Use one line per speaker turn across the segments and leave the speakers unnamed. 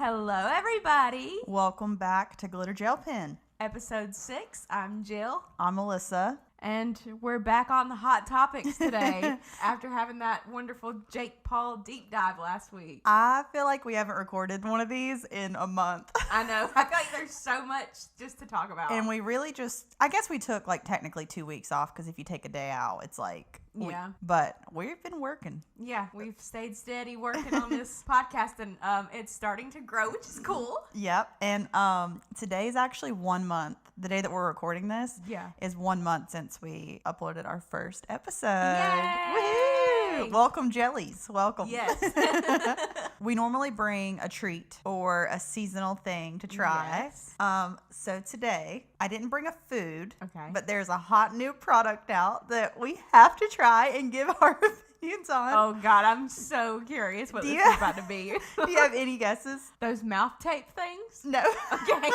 Hello, everybody.
Welcome back to Glitter Gel Pen.
Episode 6. I'm Jill.
I'm Melissa.
And we're back on the hot topics today after having that wonderful Jake Paul deep dive last week.
I feel like we haven't recorded one of these in a month.
I know. I feel like there's so much just to talk about.
And we really I guess we took like technically 2 weeks off because if you take a day out, it's like...
Yeah.
But we've been working.
Yeah, we've stayed steady working on this podcast and it's starting to grow, which is cool.
Yep. And today is actually 1 month. The day that we're recording this is 1 month since we uploaded our first episode.
Yay!
Woohoo! Welcome, Jellies. Welcome.
Yes.
We normally bring a treat or a seasonal thing to try.
Yes.
So today, I didn't bring a food.
Okay.
But there's a hot new product out that we have to try and give our opinions on.
Oh, God. I'm so curious what this is about to be.
Do you have any guesses?
Those mouth tape things?
No.
Okay.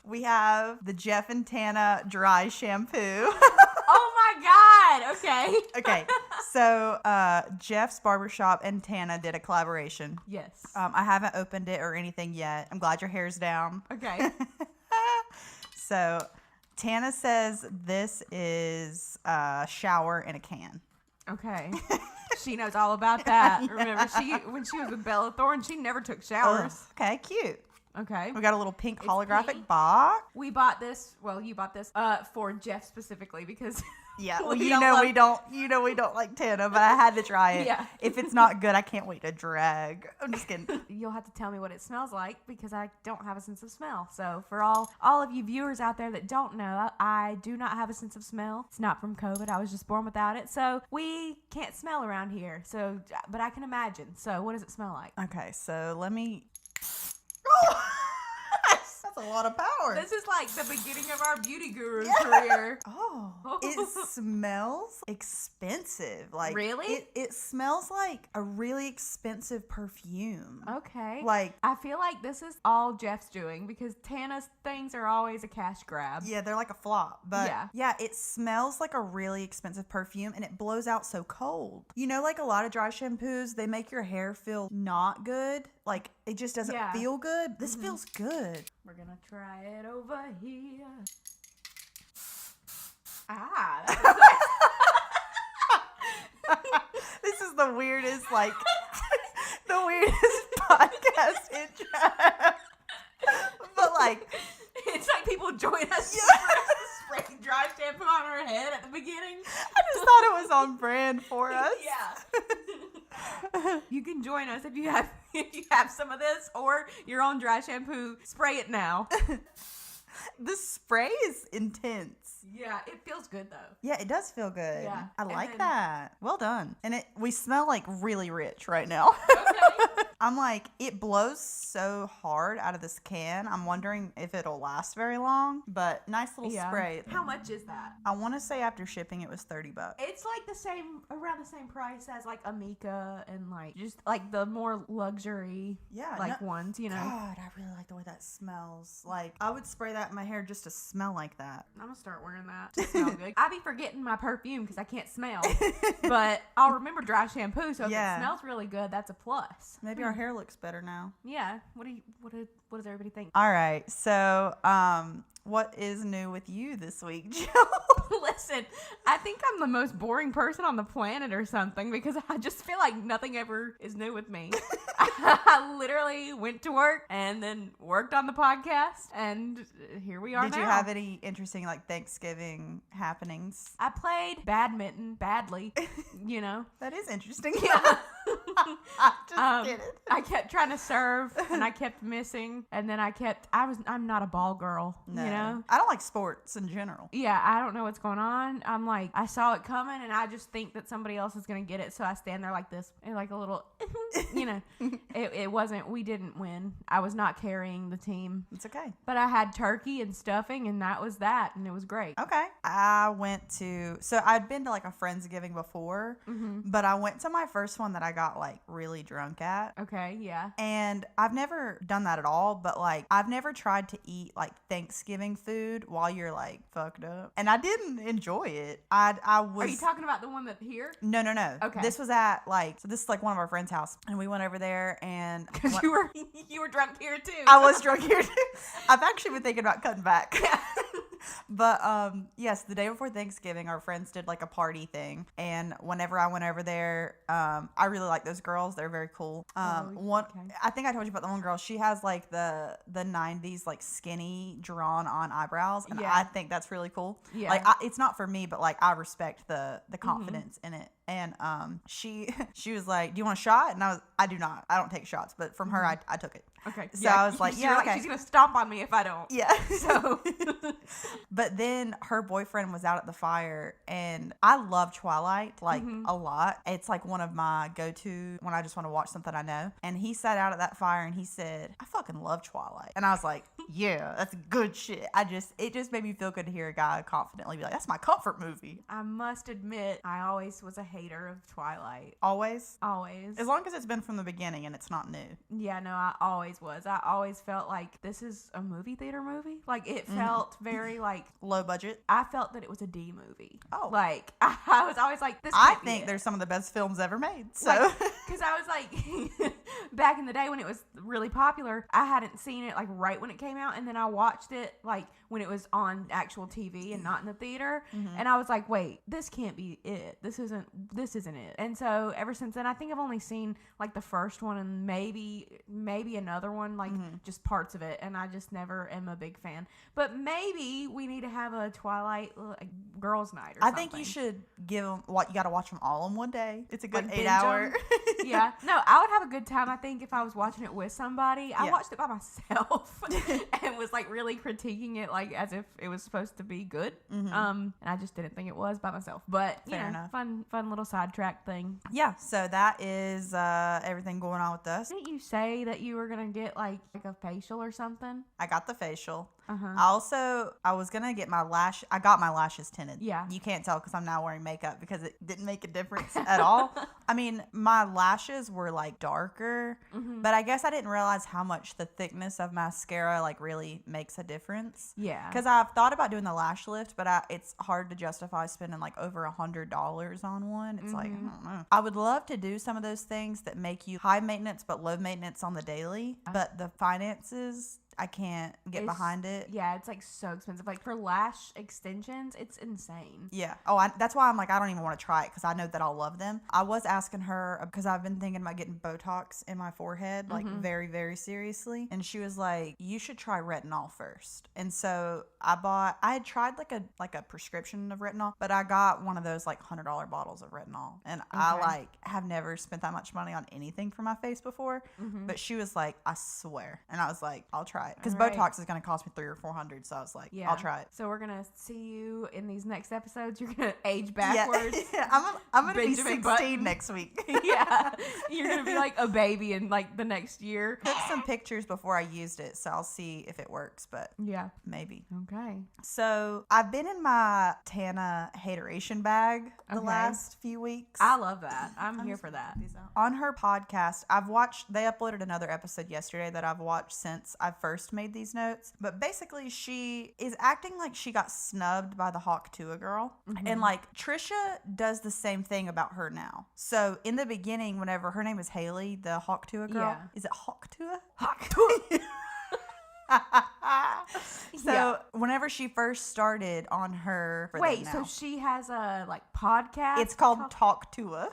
We have the Jeff and Tana dry shampoo.
Oh my God. Okay.
Okay. So Jeff's Barbershop and Tana did a collaboration.
Yes.
I haven't opened it or anything yet. I'm glad your hair's down.
Okay.
So Tana says this is a shower in a can.
Okay. She knows all about that. Yeah. Remember, when she was with Bella Thorne, she never took showers.
Okay, cute.
Okay.
We got a little pink holographic box.
We bought this. Well, you bought this for Jeff specifically because
yeah. Well, we don't like Tana, but I had to try it.
Yeah.
If it's not good, I can't wait to drag. I'm just kidding.
You'll have to tell me what it smells like because I don't have a sense of smell. So for all of you viewers out there that don't know, I do not have a sense of smell. It's not from COVID. I was just born without it. So we can't smell around here. So, but I can imagine. So what does it smell like?
Okay. So let me. That's a lot of power.
This is like the beginning of our beauty guru career.
Oh, it smells expensive. Like
really?
It smells like a really expensive perfume.
Okay.
Like
I feel like this is all Jeff's doing because Tana's things are always a cash grab.
Yeah, they're like a flop. But yeah, it smells like a really expensive perfume and it blows out so cold. You know, like a lot of dry shampoos, they make your hair feel not good. Like it just doesn't feel good. This feels good.
We're gonna try it over here. Ah,
this is the weirdest, like the weirdest podcast intro. But like,
it's like people join us spraying dry shampoo on our head at the beginning.
I just thought it was on brand for us.
Yeah. You can join us if you have some of this or your own dry shampoo. Spray it now.
The spray is intense.
Yeah, it feels good though.
Yeah, it does feel good.
Yeah.
I like that. Well done. And we smell like really rich right now.
Okay.
I'm like, it blows so hard out of this can. I'm wondering if it'll last very long, but nice little spray.
How much is that?
I want to say after shipping it was $30.
It's like around the same price as like Amika and like just like the more luxury ones, you know.
God, I really like the way that smells. Like I would spray that in my hair just to smell like that.
I'm gonna start wearing that to smell good. I be forgetting my perfume because I can't smell, but I'll remember dry shampoo. So if it smells really good, that's a plus.
Maybe our hair looks better now.
Yeah. What does everybody think?
All right. So, what is new with you this week, Jill?
Listen, I think I'm the most boring person on the planet or something because I just feel like nothing ever is new with me. I literally went to work and then worked on the podcast and here we are now.
Did you have any interesting like Thanksgiving happenings?
I played badminton badly, you know.
That is interesting.
Yeah.
Just kidding.
I kept trying to serve and I kept missing and then I'm not a ball girl,
no.
You know?
I don't like sports in general.
Yeah, I don't know what's going on. I'm like, I saw it coming and I just think that somebody else is going to get it. So I stand there like this and like a little, you know, we didn't win. I was not carrying the team.
It's okay.
But I had turkey and stuffing and that was that. And it was great.
Okay. So I'd been to like a Friendsgiving before, but I went to my first one that I got like like really drunk at.
Okay, yeah.
And I've never done that at all, but like I've never tried to eat like Thanksgiving food while you're like fucked up. And I didn't enjoy it. I was.
Are you talking about the one that here?
No.
Okay.
This was at like, so this is like one of our friends' house, and we went over there and
because you were drunk here too.
I was drunk here too. I've actually been thinking about cutting back.
Yeah.
But yes, the day before Thanksgiving, our friends did like a party thing, and whenever I went over there, I really like those girls. They're very cool. I think I told you about the one girl. She has like the 90s like skinny drawn on eyebrows, and I think that's really cool.
Yeah.
Like it's not for me, but like I respect the confidence in it. And she was like, "Do you want a shot?" And I do not. I don't take shots, but from her, I took it.
Okay.
So I was like, "Yeah, okay."
She's gonna stomp on me if I don't.
Yeah.
So.
But then her boyfriend was out at the fire, and I love Twilight like a lot. It's like one of my go-to when I just want to watch something I know. And he sat out at that fire and he said, "I fucking love Twilight." And I was like, "Yeah, that's good shit." It just made me feel good to hear a guy confidently be like, "That's my comfort movie."
I must admit, I always was a hater of Twilight.
Always?
Always.
As long as it's been from the beginning and it's not new.
Yeah, no, I always was. I always felt like this is a movie theater movie. Like it felt very like
low budget.
I felt that it was a D movie.
Oh,
like I was always like, this.
I think they're some of the best films ever made. So
because I was like, back in the day when it was really popular, I hadn't seen it like right when it came out, and then I watched it like when it was on actual TV and not in the theater, and I was like, wait, this can't be it. This isn't it. And so ever since then, I think I've only seen like the first one and maybe another one, like just parts of it, and I just never am a big fan. But maybe we need to have a Twilight girls' night or something.
I think you should give them you got to watch them all in one day. It's a good
like
8 hour.
Yeah. No, I would have a good time, I think, if I was watching it with somebody. I watched it by myself and was like really critiquing it like as if it was supposed to be good. And I just didn't think it was by myself. But
Fair enough.
Fun little sidetrack thing.
Yeah, so that is everything going on with us.
Didn't you say that you were gonna get like a facial or something?
I got the facial. I was gonna get I got my lashes tinted.
Yeah.
You can't tell because I'm now wearing makeup because it didn't make a difference at all. I mean, my lashes were like darker, but I guess I didn't realize how much the thickness of mascara like really makes a difference.
Yeah.
Because I've thought about doing the lash lift, but it's hard to justify spending like over $100 on one. It's like, I don't know. I would love to do some of those things that make you high maintenance but low maintenance on the daily, but the finances, I can't get behind it.
Yeah, it's like so expensive. Like for lash extensions, it's insane.
Yeah. Oh, that's why I'm like, I don't even want to try it because I know that I'll love them. I was asking her because I've been thinking about getting Botox in my forehead, like very, very seriously. And she was like, you should try retinol first. And so I had tried like a prescription of retinol, but I got one of those like $100 bottles of retinol. And I like have never spent that much money on anything for my face before. But she was like, I swear. And I was like, I'll try it. Because Botox is going to cost me $300 or $400, so I was like, I'll try it.
So we're going to see you in these next episodes. You're going to age backwards.
Yeah. I'm going to be 16 Button. Next week.
Yeah. You're going to be like a baby in like the next year.
Took some pictures before I used it, so I'll see if it works, but
yeah,
maybe.
Okay.
So I've been in my Tana hateration bag the last few weeks.
I love that. I'm here for that.
On her podcast, they uploaded another episode yesterday that I've watched since I first made these notes, but basically she is acting like she got snubbed by the Hawk Tuah girl, and like Trisha does the same thing about her now. So in the beginning, whenever her name is Hailey, the Hawk Tuah girl, is it Hawk Tuah?
Hawk Tuah.
So whenever she first started on her
so she has a like podcast.
It's called Talk Tuah.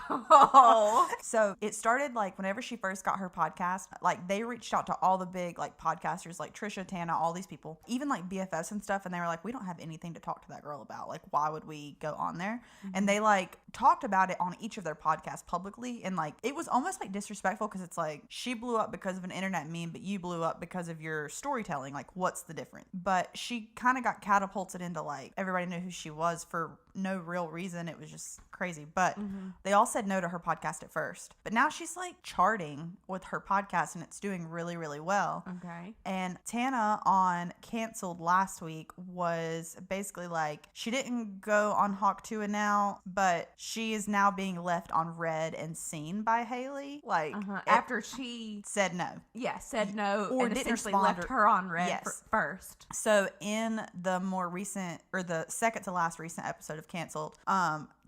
Oh.
So it started like whenever she first got her podcast, like they reached out to all the big like podcasters like Trisha, Tana, all these people, even like BFFs and stuff, and they were like, we don't have anything to talk to that girl about. Like, why would we go on there? And they like talked about it on each of their podcasts publicly, and like it was almost like disrespectful because it's like she blew up because of an internet meme, but you blew up because of your storytelling. Like, what's the difference? but she kind of got catapulted into like everybody knew who she was for no real reason. It was just crazy. But they all said no to her podcast at first. But now she's like charting with her podcast and it's doing really, really well.
Okay.
And Tana on Canceled last week was basically like, she didn't go on Hawk Tuah now, but she is now being left on red and seen by Hailey. Like
after she
said no.
Yeah, said no
or
and
didn't
essentially
respond
left her on red first.
So in the more recent, or the second to last recent episode of Canceled,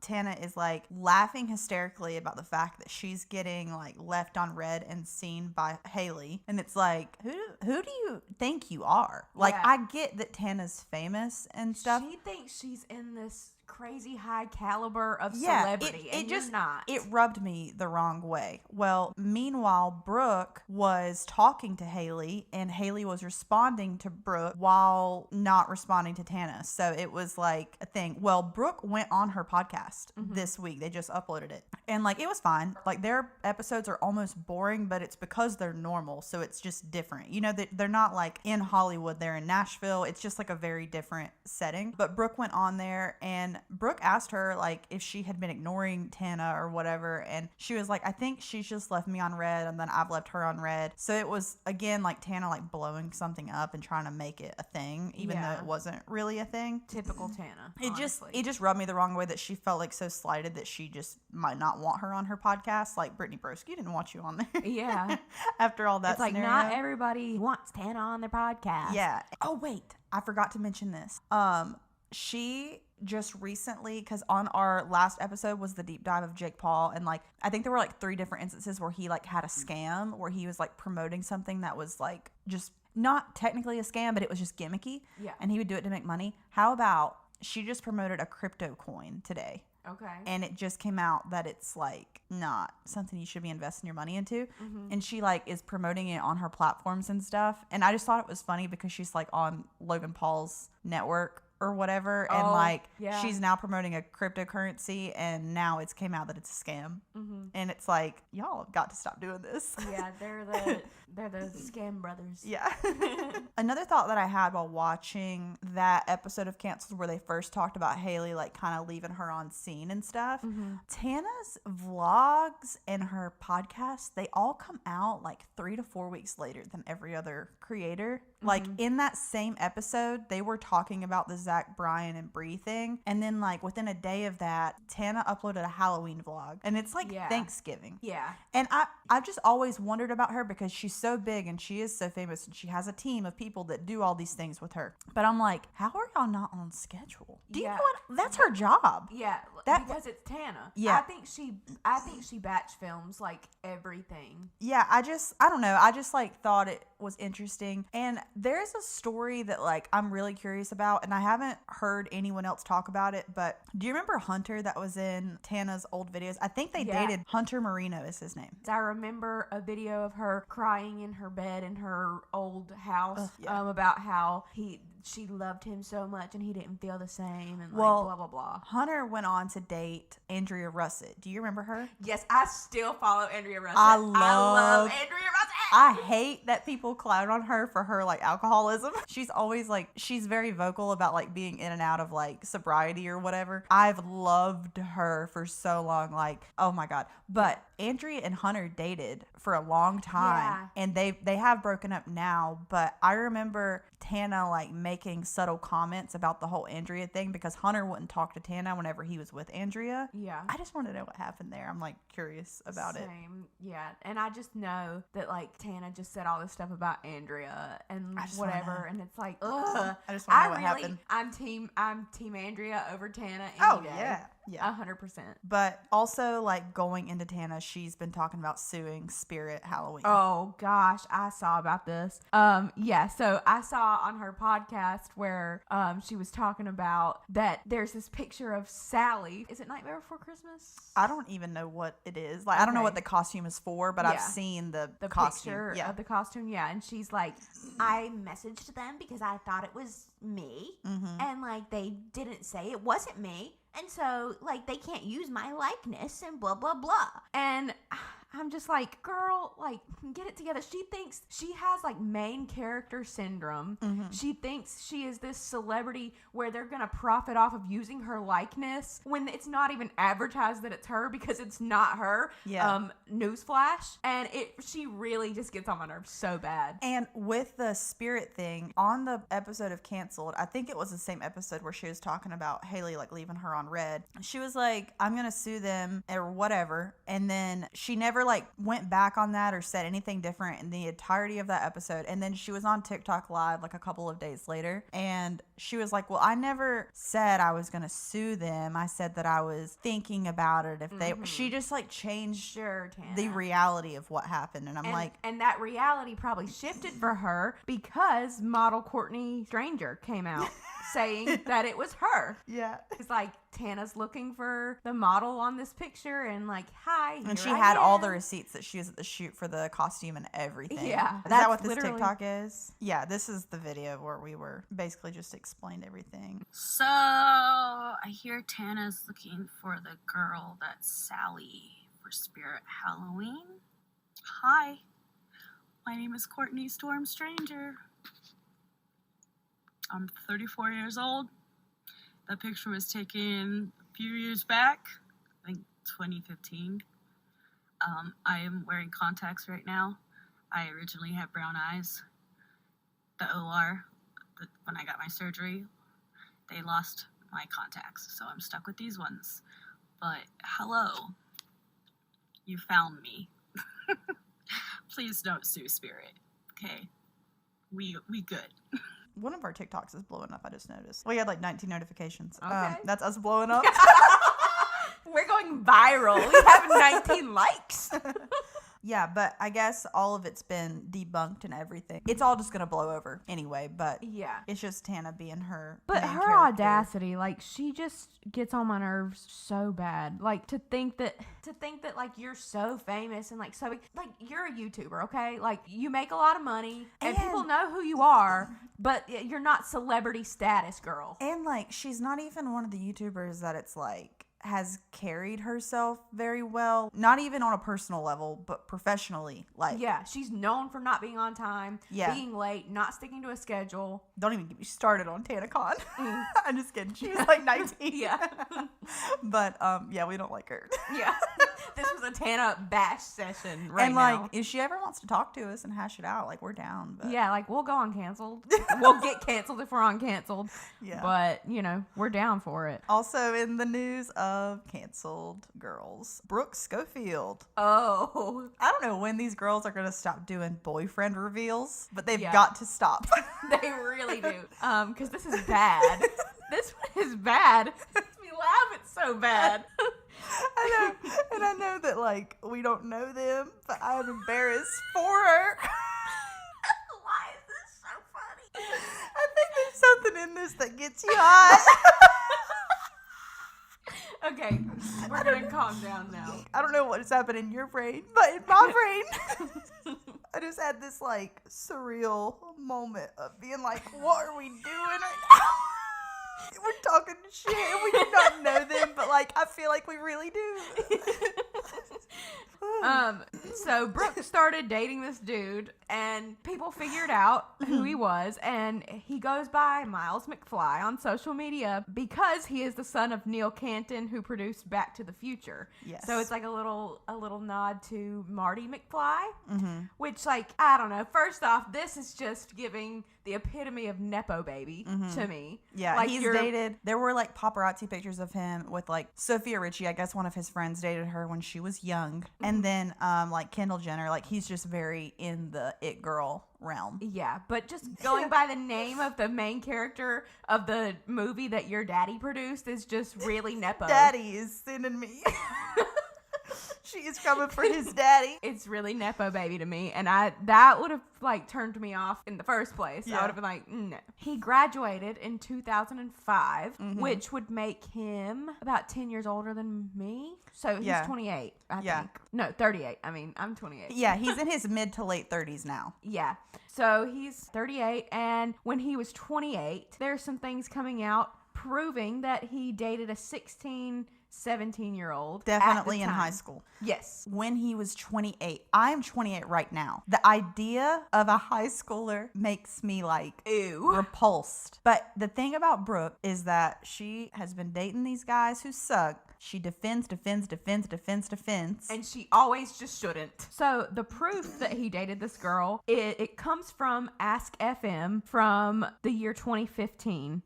Tana is like laughing hysterically about the fact that she's getting like left on red and seen by Hailey. And it's like, who do you think you are? Like, I get that Tana's famous and stuff.
She thinks she's in this crazy high caliber of celebrity, and you're not.
It rubbed me the wrong way. Well, meanwhile, Brooke was talking to Hailey, and Hailey was responding to Brooke while not responding to Tana. So it was like a thing. Well, Brooke went on her podcast this week. They just uploaded it, and like it was fine. Like their episodes are almost boring, but it's because they're normal, so it's just different. You know, they're not like in Hollywood. They're in Nashville. It's just like a very different setting. But Brooke went on there, and Brooke asked her like if she had been ignoring Tana or whatever, and she was like, I think she's just left me on red and then I've left her on red. So it was again like Tana like blowing something up and trying to make it a thing even though it wasn't really a thing.
Typical Tana.
It just rubbed me the wrong way that she felt like so slighted that she just might not want her on her podcast. Like Brittany Broski didn't want you on there.
Yeah.
After all that,
it's like
scenario.
Not everybody wants Tana on their podcast.
Yeah. Oh wait, I forgot to mention this. She just recently, because on our last episode was the deep dive of Jake Paul, and like I think there were like 3 different instances where he like had a scam where he was like promoting something that was like just not technically a scam, but it was just gimmicky.
Yeah.
And he would do it to make money. How about she just promoted a crypto coin today?
Okay.
And it just came out that it's like not something you should be investing your money into. And she like is promoting it on her platforms and stuff. And I just thought it was funny because she's like on Logan Paul's network or whatever, and like she's now promoting a cryptocurrency, and now it's came out that it's a scam. And it's like, y'all have got to stop doing this.
Yeah, they're the scam brothers.
Yeah. Another thought that I had while watching that episode of Canceled where they first talked about Hailey like kind of leaving her on scene and stuff, Tana's vlogs and her podcast, they all come out like 3 to 4 weeks later than every other creator. Like in that same episode, they were talking about the Zach Bryan and Bree thing, and then like within a day of that, Tana uploaded a Halloween vlog, and it's like Thanksgiving.
Yeah.
And I've just always wondered about her because she's so big and she is so famous and she has a team of people that do all these things with her. But I'm like, how are y'all not on schedule? Do you know what? That's her job.
Yeah, because it's Tana.
Yeah.
I think she batch films like everything.
Yeah, I don't know. I just like thought it was interesting. And there's a story that like I'm really curious about, and I haven't heard anyone else talk about it, but do you remember Hunter that was in Tana's old videos? I think they dated. Hunter Moreno is his name.
I remember a video of her crying in her bed in her old house about how she loved him so much and he didn't feel the same, and like blah blah blah.
Hunter went on to date Andrea Russet. Do you remember her?
Yes, I still follow Andrea Russet.
I love
Andrea Russet.
I hate that people clown on her for her like alcoholism. She's always like, she's very vocal about like being in and out of like sobriety or whatever. I've loved her for so long, like, oh my God. But Andrea and Hunter dated for a long time, and they have broken up now. But I remember Tana like making subtle comments about the whole Andrea thing because Hunter wouldn't talk to Tana whenever he was with Andrea.
Yeah.
I just want to know what happened there. I'm like curious about it.
Yeah. And I just know that like Tana just said all this stuff about Andrea and whatever, and it's like, ugh.
I just want to know what happened.
I'm team Andrea over Tana any day.
Yeah.
100%.
But also like going into Tana, she's been talking about suing Spirit Halloween.
Oh gosh, I saw about this. So I saw on her podcast where she was talking about that there's this picture of Sally. Is it Nightmare Before Christmas?
I don't even know what it is. Like I don't know what the costume is for, but I've seen the costume.
Picture of the costume. Yeah, and she's like, I messaged them because I thought it was me, and like they didn't say it wasn't me. And so, like, they can't use my likeness and blah, blah, blah. And I'm just like, girl, like, get it together. She thinks she has like main character syndrome. She thinks she is this celebrity where they're going to profit off of using her likeness when it's not even advertised that it's her because it's not her. Newsflash. And she really just gets on my nerves so bad.
And with the spirit thing, on the episode of Canceled, I think it was the same episode where she was talking about Hailey like leaving her on red. She was like, I'm going to sue them or whatever. And then she never like went back on that or said anything different in the entirety of that episode. And then she was on TikTok live like a couple of days later. And she was like, well, I never said I was going to sue them. I said that I was thinking about it. If they, she just like changed the reality of what happened. And I'm like,
and that reality probably shifted for her because model Courtney Stranger came out saying that it was her.
Yeah.
It's like, Tana's looking for the model on this picture and like, hi.
And she had all the receipts that she was at the shoot for the costume and everything.
Yeah.
Is that what this TikTok is? Yeah, this is the video where we were basically just explained everything.
So, I hear Tana's looking for the girl that's Sally for Spirit Halloween. Hi, my name is Courtney Storm Stranger. I'm 34 years old. That picture was taken a few years back, I think 2015. I am wearing contacts right now. I originally had brown eyes. The OR, when I got my surgery, they lost my contacts, so I'm stuck with these ones. But hello, you found me. Please don't sue Spirit, okay? We good.
One of our TikToks is blowing up, I just noticed. We had like 19 notifications.
Okay.
That's us blowing up.
We're going viral. We have 19 likes.
Yeah, but I guess all of it's been debunked and everything. It's all just going to blow over anyway, but
yeah,
it's just Tana being her
But
main
her
character.
audacity, like, she just gets on my nerves so bad. Like, to think that like, you're so famous and like, so, like, you're a YouTuber, okay? Like, you make a lot of money and people know who you are, but you're not celebrity status, girl.
And like, she's not even one of the YouTubers that it's like has carried herself very well, not even on a personal level, but professionally. Like,
yeah, she's known for not being on time, being late, not sticking to a schedule.
Don't even get me started on TanaCon. I'm just kidding. She was like 19.
Yeah.
But yeah, we don't like her.
Yeah. This was a Tana bash session right
and like,
now.
if she ever wants to talk to us and hash it out, like, we're down. But
yeah, like, we'll go on Canceled. We'll get canceled if we're on Canceled.
Yeah.
But, you know, we're down for it.
Also in the news of canceled girls, Brooke Schofield.
Oh.
I don't know when these girls are going to stop doing boyfriend reveals, but they've got to stop.
They really do. Because this is bad. This one is bad. It makes me laugh. It's so bad.
I know. And I know that, like, we don't know them, but I'm embarrassed for her.
Why is this so funny?
I think there's something in this that gets you hot.
Okay, we're going to calm down now.
I don't know what is happening in your brain, but in my brain, I just had this, like, surreal moment of being like, what are we doing right now? We're talking shit and we do not know them, but like, I feel like we really do.
So Brooke started dating this dude and people figured out who he was, and he goes by Miles McFly on social media because he is the son of Neil Canton, who produced Back to the Future.
Yes.
So it's like a little nod to Marty McFly, which, like, I don't know. First off, this is just giving the epitome of Nepo baby to me.
Yeah,
like,
he's dated. There were like paparazzi pictures of him with like Sophia Richie. I guess one of his friends dated her when she was young. And then like Kendall Jenner, like, he's just very in the it girl realm.
Yeah, but just going by the name of the main character of the movie that your daddy produced is just really Nepo.
Daddy is sending me. She is coming for his daddy.
It's really Nepo baby to me, and that would have like turned me off in the first place.
Yeah.
I would have been like, no. He graduated in 2005, which would make him about 10 years older than me. So he's 28, I think. No, 38. I mean, I'm 28.
Yeah, he's in his mid to late 30s now.
Yeah. So he's 38, and when he was 28, there's some things coming out proving that he dated a 16 17-year-old.
Definitely in high school.
Yes.
When he was 28. I am 28 right now. The idea of a high schooler makes me like,
ew,
repulsed. But the thing about Brooke is that she has been dating these guys who suck. She defends.
And she always just shouldn't. So the proof that he dated this girl, it comes from Ask FM from the year 2015.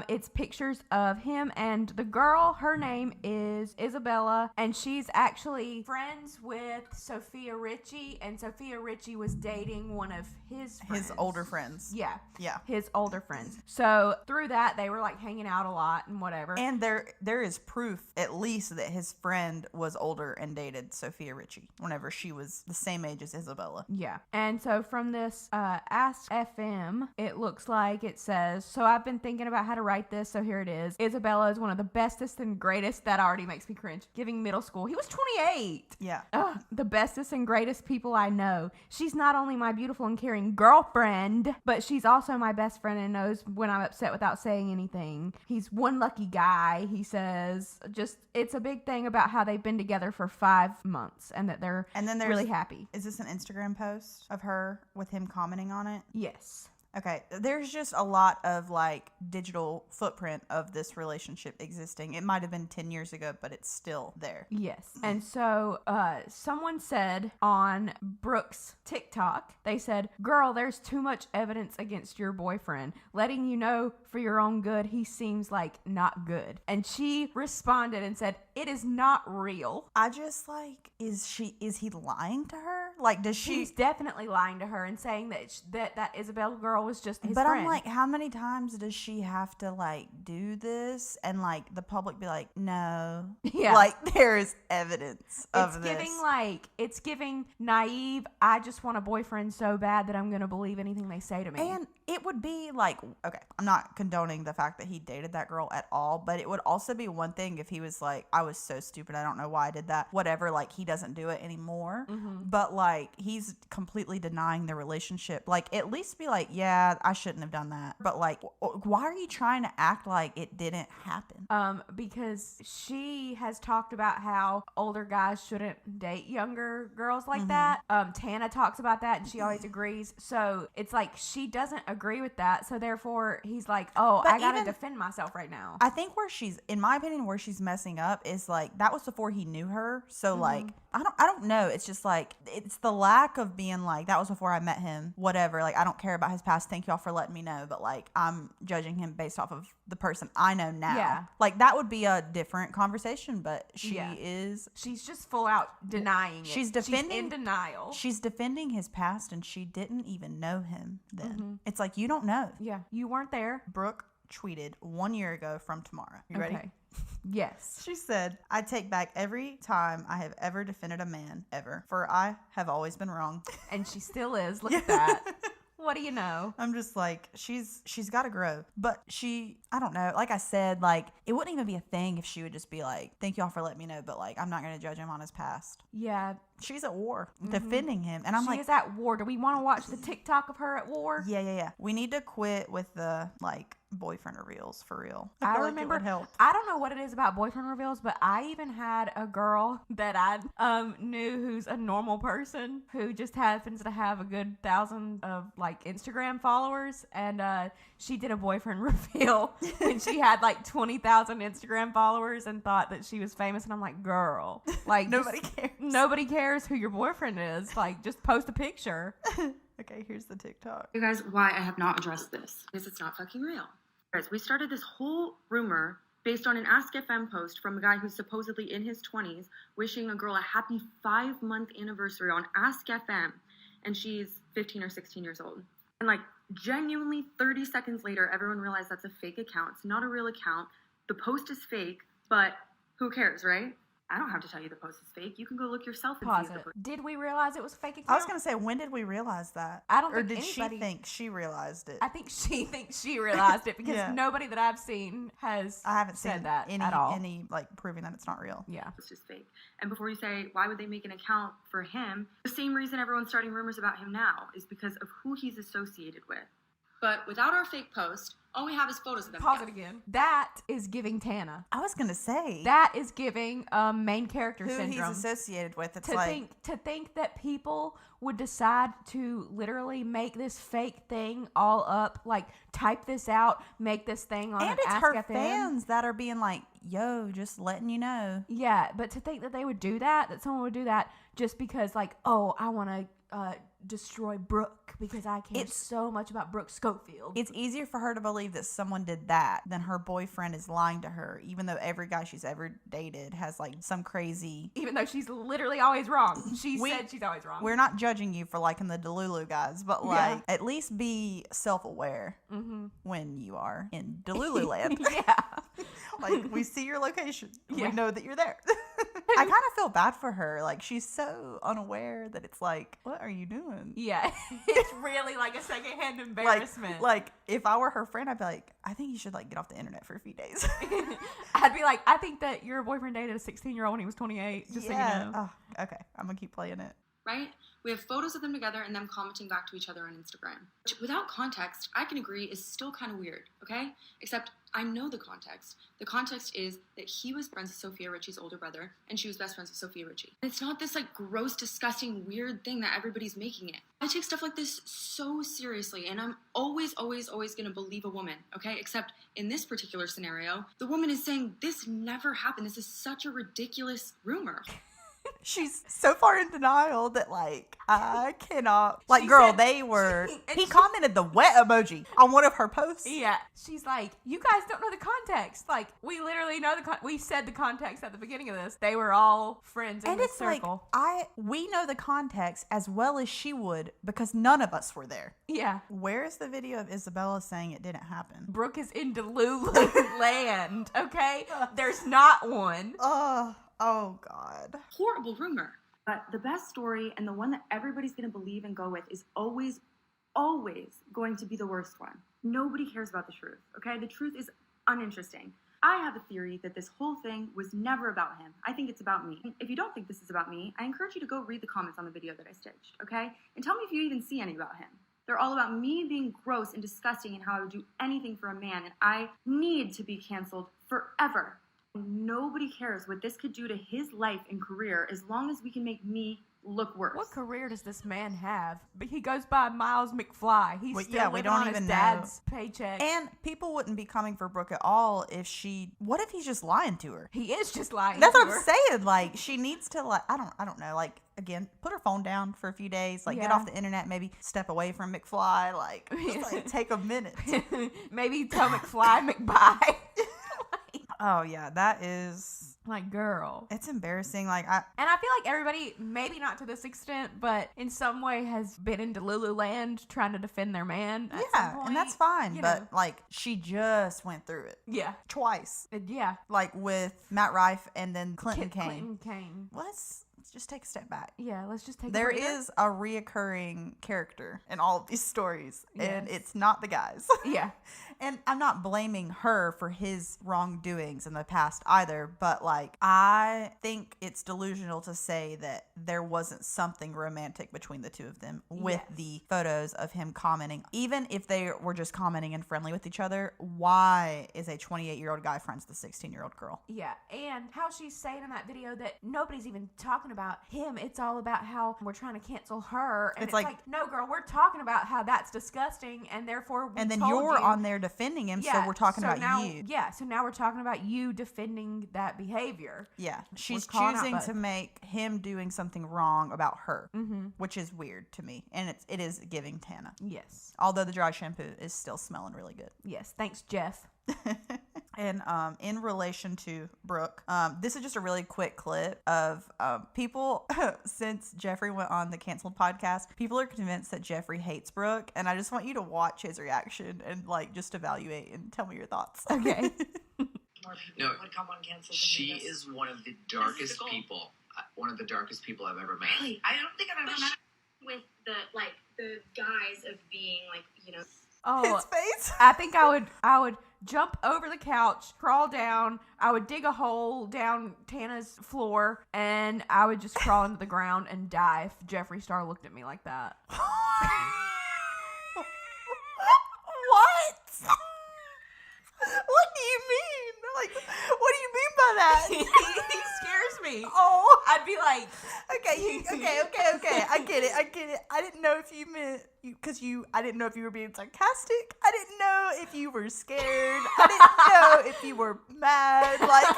It's pictures of him and the girl. Her name is Isabella, and she's actually friends with Sophia Richie, and Sophia Richie was dating one of his friends.
His older friends.
Yeah.
Yeah.
His older friends. So through that, they were like hanging out a lot and whatever.
And there is proof, at least, that his friend was older and dated Sophia Richie whenever she was the same age as Isabella.
Yeah. And so from this Ask FM, it looks like it says, so I've been thinking about how to write this, so here it is. Isabella is one of the bestest and greatest. That already makes me cringe. Giving middle school. He was 28.
Yeah.
The bestest and greatest people I know. She's not only my beautiful and caring girlfriend, but she's also my best friend and knows when I'm upset without saying anything. He's one lucky guy, he says. Just, it's a big thing about how they've been together for 5 months and that they're really happy.
Is this an Instagram post of her with him commenting on it?
Yes.
Okay, there's just a lot of like digital footprint of this relationship existing. It might have been 10 years ago, but it's still there.
Yes. And so someone said on Brooke's TikTok, they said, girl, there's too much evidence against your boyfriend. Letting you know for your own good, he seems like not good. And she responded and said, it is not real.
I just like, is he lying to her? Like, does she?
He's definitely lying to her and saying that Isabel girl was just his
friend.
I'm
like, how many times does she have to like do this and like the public be like, no,
yeah,
like there's evidence of this.
It's giving naive. I just want a boyfriend so bad that I'm gonna believe anything they say to me.
And it would be like, okay, I'm not condoning the fact that he dated that girl at all, but it would also be one thing if he was like, I was so stupid, I don't know why I did that, whatever, like he doesn't do it anymore.
Mm-hmm.
But like he's completely denying the relationship. Like at least be like, yeah, I shouldn't have done that. But like, why are you trying to act like it didn't happen?
Because she has talked about how older guys shouldn't date younger girls like
mm-hmm.
that. Tana talks about that and she always agrees. So it's like she doesn't agree with that. So therefore he's like, oh, but I gotta defend myself right now.
I think in my opinion, where she's messing up is like, that was before he knew her. So mm-hmm. like, I don't know. It's just like, it's the lack of being like, that was before I met him, whatever. Like, I don't care about his past. Thank y'all for letting me know. But like, I'm judging him based off of the person I know now.
Yeah.
Like, that would be a different conversation, but she's
just full out denying it.
She's
in denial.
She's defending his past and she didn't even know him then.
Mm-hmm.
It's like, you don't know.
Yeah. You weren't there.
Brooke tweeted 1 year ago from tomorrow. You ready?
Okay. Yes.
She said, I take back every time I have ever defended a man, ever. For I have always been wrong.
And she still is. Look at that. What do you know?
I'm just like, she's got to grow. But I don't know. Like I said, like, it wouldn't even be a thing if she would just be like, thank y'all for letting me know, but like, I'm not going to judge him on his past.
Yeah.
She's at war, defending him. And
she is at war. Do we want to watch the TikTok of her at war?
Yeah. We need to quit with the, like, boyfriend reveals for real.
I remember,
like it would help.
I don't know what it is about boyfriend reveals, but I even had a girl that I knew who's a normal person who just happens to have a good 1,000 of like Instagram followers, and she did a boyfriend reveal when she had like 20,000 Instagram followers and thought that she was famous, and I'm like, girl, like
nobody cares.
Nobody cares who your boyfriend is. Like, just post a picture.
Okay, here's the TikTok.
You guys, why I have not addressed this? Because it's not fucking real. Guys, we started this whole rumor based on an Ask FM post from a guy who's supposedly in his 20s wishing a girl a happy 5-month anniversary on Ask FM, and she's 15 or 16 years old. And like, genuinely 30 seconds later, everyone realized that's a fake account. It's not a real account. The post is fake, but who cares, right? I don't have to tell you the post is fake. You can go look yourself and see it.
Did we realize it was a fake account?
I was going to say, when did we realize that?
I don't
or
think
did
anybody...
she think she realized it?
I think she thinks she realized it because nobody that I've seen has
I haven't
said
seen
that
any,
at all.
Any like proving that it's not real.
Yeah.
It's just fake. And before you say, why would they make an account for him? The same reason everyone's starting rumors about him now is because of who he's associated with.
But without our fake post, all we have is photos of them.
Pause it again. That is giving Tana.
I was gonna say
that is giving main character
who
syndrome.
He's associated with. It's
to think that people would decide to literally make this fake thing all up, like type this out, make this thing on,
and it's
Ask
her
FM.
fans that are being like, "Yo, just letting you know."
Yeah, but to think that they would do that someone would do that just because, like, oh, I want to destroy Brooke because I care so much about Brooke Schofield.
It's easier for her to believe that someone did that than her boyfriend is lying to her, even though every guy she's ever dated has like some crazy...
Even though she's literally always wrong. She said she's always wrong.
We're not judging you for liking the Delulu guys, but like at least be self-aware when you are in Delulu land.
Yeah.
Like, we see your location. We know that you're there. I kind of feel bad for her. Like, she's so unaware that it's like, what are you doing?
Yeah. It's really like a secondhand embarrassment.
Like, if I were her friend, I'd be like, I think you should, like, get off the internet for a few days.
I'd be like, I think that your boyfriend dated a 16-year-old when he was 28, just so you know.
Oh, okay. I'm going to keep playing it.
Right? We have photos of them together and them commenting back to each other on Instagram. Which, without context, I can agree is still kind of weird, okay? Except I know the context. The context is that he was friends with Sophia Richie's older brother, and she was best friends with Sophia Richie. And it's not this, like, gross, disgusting, weird thing that everybody's making it. I take stuff like this so seriously, and I'm always, always, always going to believe a woman, okay? Except in this particular scenario, the woman is saying, this never happened. This is such a ridiculous rumor.
She's so far in denial that, like, I cannot. Like, she girl, he commented the wet emoji on one of her posts.
Yeah. She's like, you guys don't know the context. Like, we literally know we said the context at the beginning of this. They were all friends in this circle.
Like, we know the context as well as she would because none of us were there.
Yeah.
Where is the video of Isabella saying it didn't happen?
Brooke is in Delulu land, okay? There's not one.
Oh, God.
Horrible rumor. But the best story and the one that everybody's going to believe and go with is always, always going to be the worst one. Nobody cares about the truth, okay? The truth is uninteresting. I have a theory that this whole thing was never about him. I think it's about me. If you don't think this is about me, I encourage you to go read the comments on the video that I stitched, okay? And tell me if you even see any about him. They're all about me being gross and disgusting and how I would do anything for a man, and I need to be canceled forever. Nobody cares what this could do to his life and career as long as we can make me look worse.
What career does this man have? But he goes by Miles McFly. He's still living on his dad's paycheck.
And people wouldn't be coming for Brooke at all if what if he's just lying to her?
He is just lying.
That's what I'm saying. Like, she needs to, like, I don't know, like, again, put her phone down for a few days, like, get off the internet, maybe step away from McFly, like, just, like, take a minute.
Maybe tell McFly McBye.
Oh, yeah, that is...
Like, girl.
It's embarrassing. And
I feel like everybody, maybe not to this extent, but in some way has been in Delulu land trying to defend their man at some point.
And that's fine. But, like, she just went through it.
Yeah.
Twice.
Yeah.
Like, with Matt Rife and then Clinton Kane.
Clinton Kane.
Let's just take a step back.
Yeah, let's just take
There is a reoccurring character in all of these stories, and it's not the guys.
Yeah.
And I'm not blaming her for his wrongdoings in the past either, but, like, I think it's delusional to say that there wasn't something romantic between the two of them with the photos of him commenting. Even if they were just commenting and friendly with each other, why is a 28-year-old guy friends with a 16-year-old girl?
Yeah, and how she's saying in that video that nobody's even talking about him. It's all about how we're trying to cancel her. And it's like, no, girl, we're talking about how that's disgusting, and therefore
and then you're on there defending him, so we're talking about you.
Yeah, so now we're talking about you defending that behavior.
Yeah, she's choosing to make him doing something wrong about her, which is weird to me, and it is giving Tana.
Yes.
Although the dry shampoo is still smelling really good.
Yes, thanks, Jeff.
And in relation to Brooke, this is just a really quick clip of people, since Jeffree went on the canceled podcast, people are convinced that Jeffree hates Brooke, and I just want you to watch his reaction and, like, just evaluate and tell me your thoughts.
Okay.
No, she is one of the darkest people. One of the darkest people I've ever met.
Really? I don't think I've ever met with the guise of being, like, you know.
Oh,
his face.
I think I would jump over the couch, crawl down. I would dig a hole down Tana's floor, and I would just crawl into the ground and die if Jeffree Star looked at me like that. I'd be like,
okay. I get it. I didn't know if you meant I didn't know if you were being sarcastic. I didn't know if you were scared. I didn't know if you were mad. Like,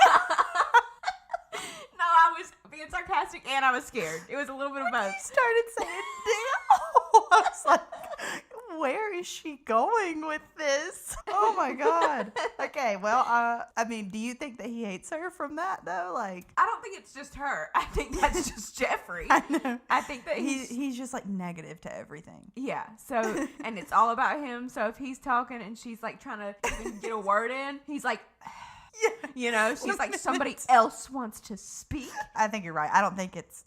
no, I was being sarcastic and I was scared. It was a little bit of both.
You started saying, "Damn!" I was like, where is she going with this? Oh my God. Okay, well, I mean, do you think that he hates her from that though? Like,
I don't think it's just her. I think that's just Jeffree.
I know.
I think that
he's just like negative to everything.
Yeah. So, and it's all about him. So if he's talking and she's like trying to even get a word in, he's like,
yeah.
You know, she's like, somebody else wants to speak.
I think you're right. I don't think it's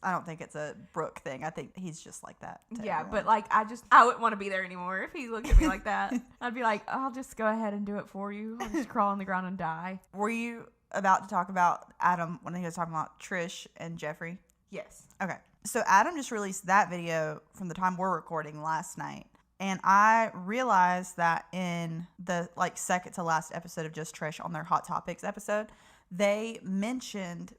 a Brooke thing. I think he's just like that.
Yeah,
everyone.
but like I wouldn't want to be there anymore if he looked at me like that. I'd be like, I'll just go ahead and do it for you. I'll just crawl on the ground and die.
Were you about to talk about Adam when he was talking about Trish and Jeffree?
Yes.
Okay. So Adam just released that video from the time we're recording last night. And I realized that in the like second to last episode of Just Trish on their Hot Topics episode, they mentioned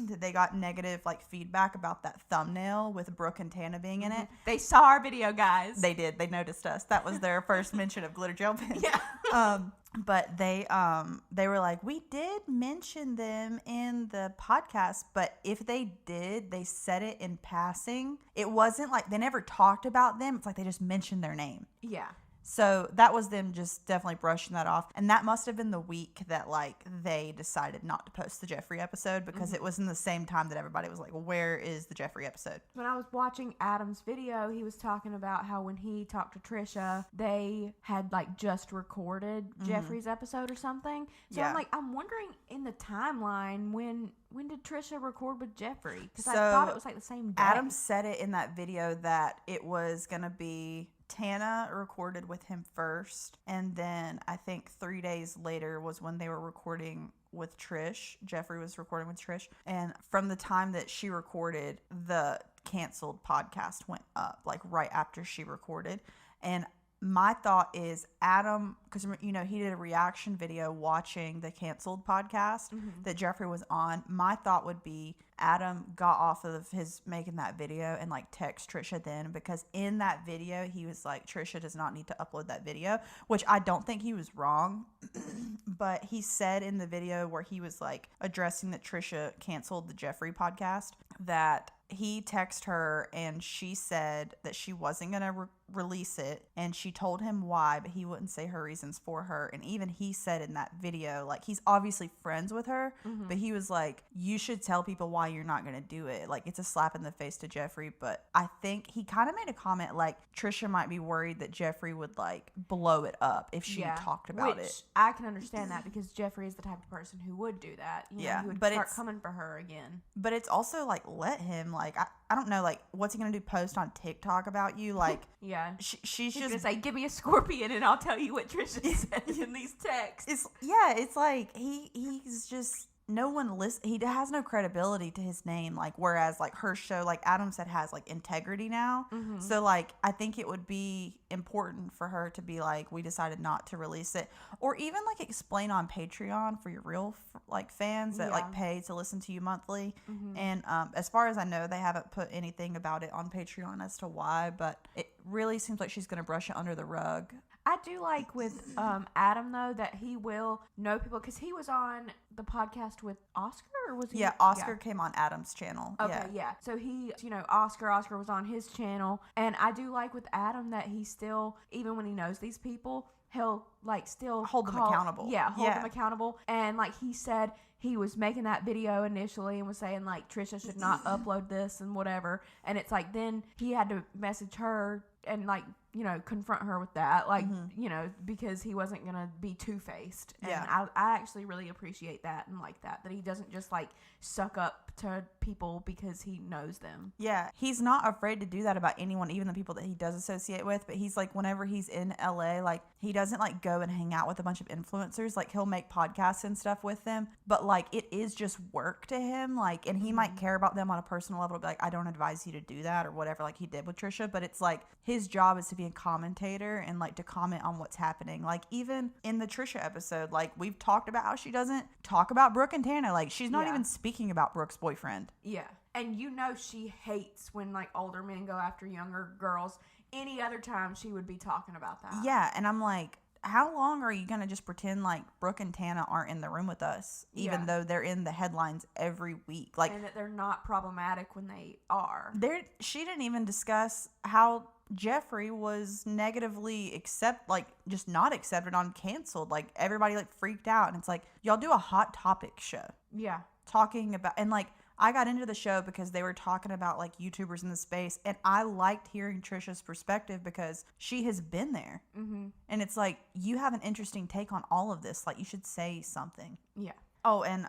that they got negative like feedback about that thumbnail with Brooke and Tana being in it.
They saw our video, guys.
They did. They noticed us. That was their first mention of glitter gel pens.
Yeah.
But they were like, we did mention them in the podcast, but if they did, they said it in passing. It wasn't like they never talked about them. It's like they just mentioned their name.
Yeah.
So that was them just definitely brushing that off. And that must have been the week that like they decided not to post the Jeffree episode because it was in the same time that everybody was like, where is the Jeffree episode?
When I was watching Adam's video, he was talking about how when he talked to Trisha, they had like just recorded Jeffree's episode or something. So
Yeah.
I'm wondering in the timeline when did Trisha record with Jeffree? Because I
So,
thought it was like the same day.
Adam said it in that video that it was going to be Tana recorded with him first, and then I think 3 days later was when they were recording with Trish. Jeffree was recording with Trish, and from the time that she recorded, the canceled podcast went up, like right after she recorded. And my thought is Adam, because you know he did a reaction video watching the canceled podcast that Jeffree was on. My thought would be Adam got off of his making that video and like text Trisha then, because in that video he was like, Trisha does not need to upload that video, which I don't think he was wrong. But he said in the video where he was like addressing that Trisha canceled the Jeffree podcast that he texted her and she said that she wasn't going to release it, and she told him why, but he wouldn't say her reasons for her. And even he said in that video, like, he's obviously friends with her, but he was like, you should tell people why you're not going to do it. Like, it's a slap in the face to Jeffree. But I think he kind of made a comment like Trisha might be worried that Jeffree would like blow it up if she talked about it.
I can understand that because Jeffree is the type of person who would do that. You know, who would start coming for her again.
But it's also like, let him, like, I don't know, like, what's he gonna do, post on TikTok about you? Like, she's just
gonna say, give me a scorpion and I'll tell you what Trisha said in these texts.
It's like he's just, no one he has no credibility to his name, like, whereas like her show, like Adam said, has like integrity now. So like I think it would be important for her to be like, we decided not to release it, or even like explain on Patreon for your real like fans that like pay to listen to you monthly. And as far as I know, they haven't put anything about it on Patreon as to why, but it really seems like she's gonna brush it under the rug.
I do like with Adam, though, that he will know people, because he was on the podcast with Oscar, or was he?
Yeah, Oscar came on Adam's channel.
Okay, yeah. So he, you know, Oscar was on his channel, and I do like with Adam that he still, even when he knows these people, he'll like still
hold them accountable.
Yeah, hold them accountable. And like he said, he was making that video initially and was saying like Trisha should not upload this and whatever. And it's like then he had to message her and like, you know, confront her with that, like, you know, because he wasn't gonna be two-faced. And I actually really appreciate that and like that he doesn't just like suck up to people because he knows them. Yeah,
he's not afraid to do that about anyone, even the people that he does associate with. But he's like, whenever he's in LA, like, he doesn't like go and hang out with a bunch of influencers. Like, he'll make podcasts and stuff with them, but like it is just work to him. Like, and he might care about them on a personal level, be like, I don't advise you to do that or whatever, like he did with Trisha. But it's like his job is to be a commentator and like to comment on what's happening. Like, even in the Trisha episode, like, we've talked about how she doesn't talk about Brooke and Tana. Like, she's not even speaking about Brooke's boyfriend.
Yeah. And you know she hates when, like, older men go after younger girls. Any other time, she would be talking about that.
Yeah, and I'm like, how long are you going to just pretend like Brooke and Tana aren't in the room with us, even though they're in the headlines every week? Like,
and that they're not problematic when they are.
She didn't even discuss how Jeffree was negatively just not accepted on canceled. Like, everybody, like, freaked out. And it's like, y'all do a hot topic show.
Yeah.
Talking about, and, like, I got into the show because they were talking about, like, YouTubers in the space, and I liked hearing Trisha's perspective because she has been there. Mm-hmm. And it's like, you have an interesting take on all of this. Like, you should say something.
Yeah.
Oh, and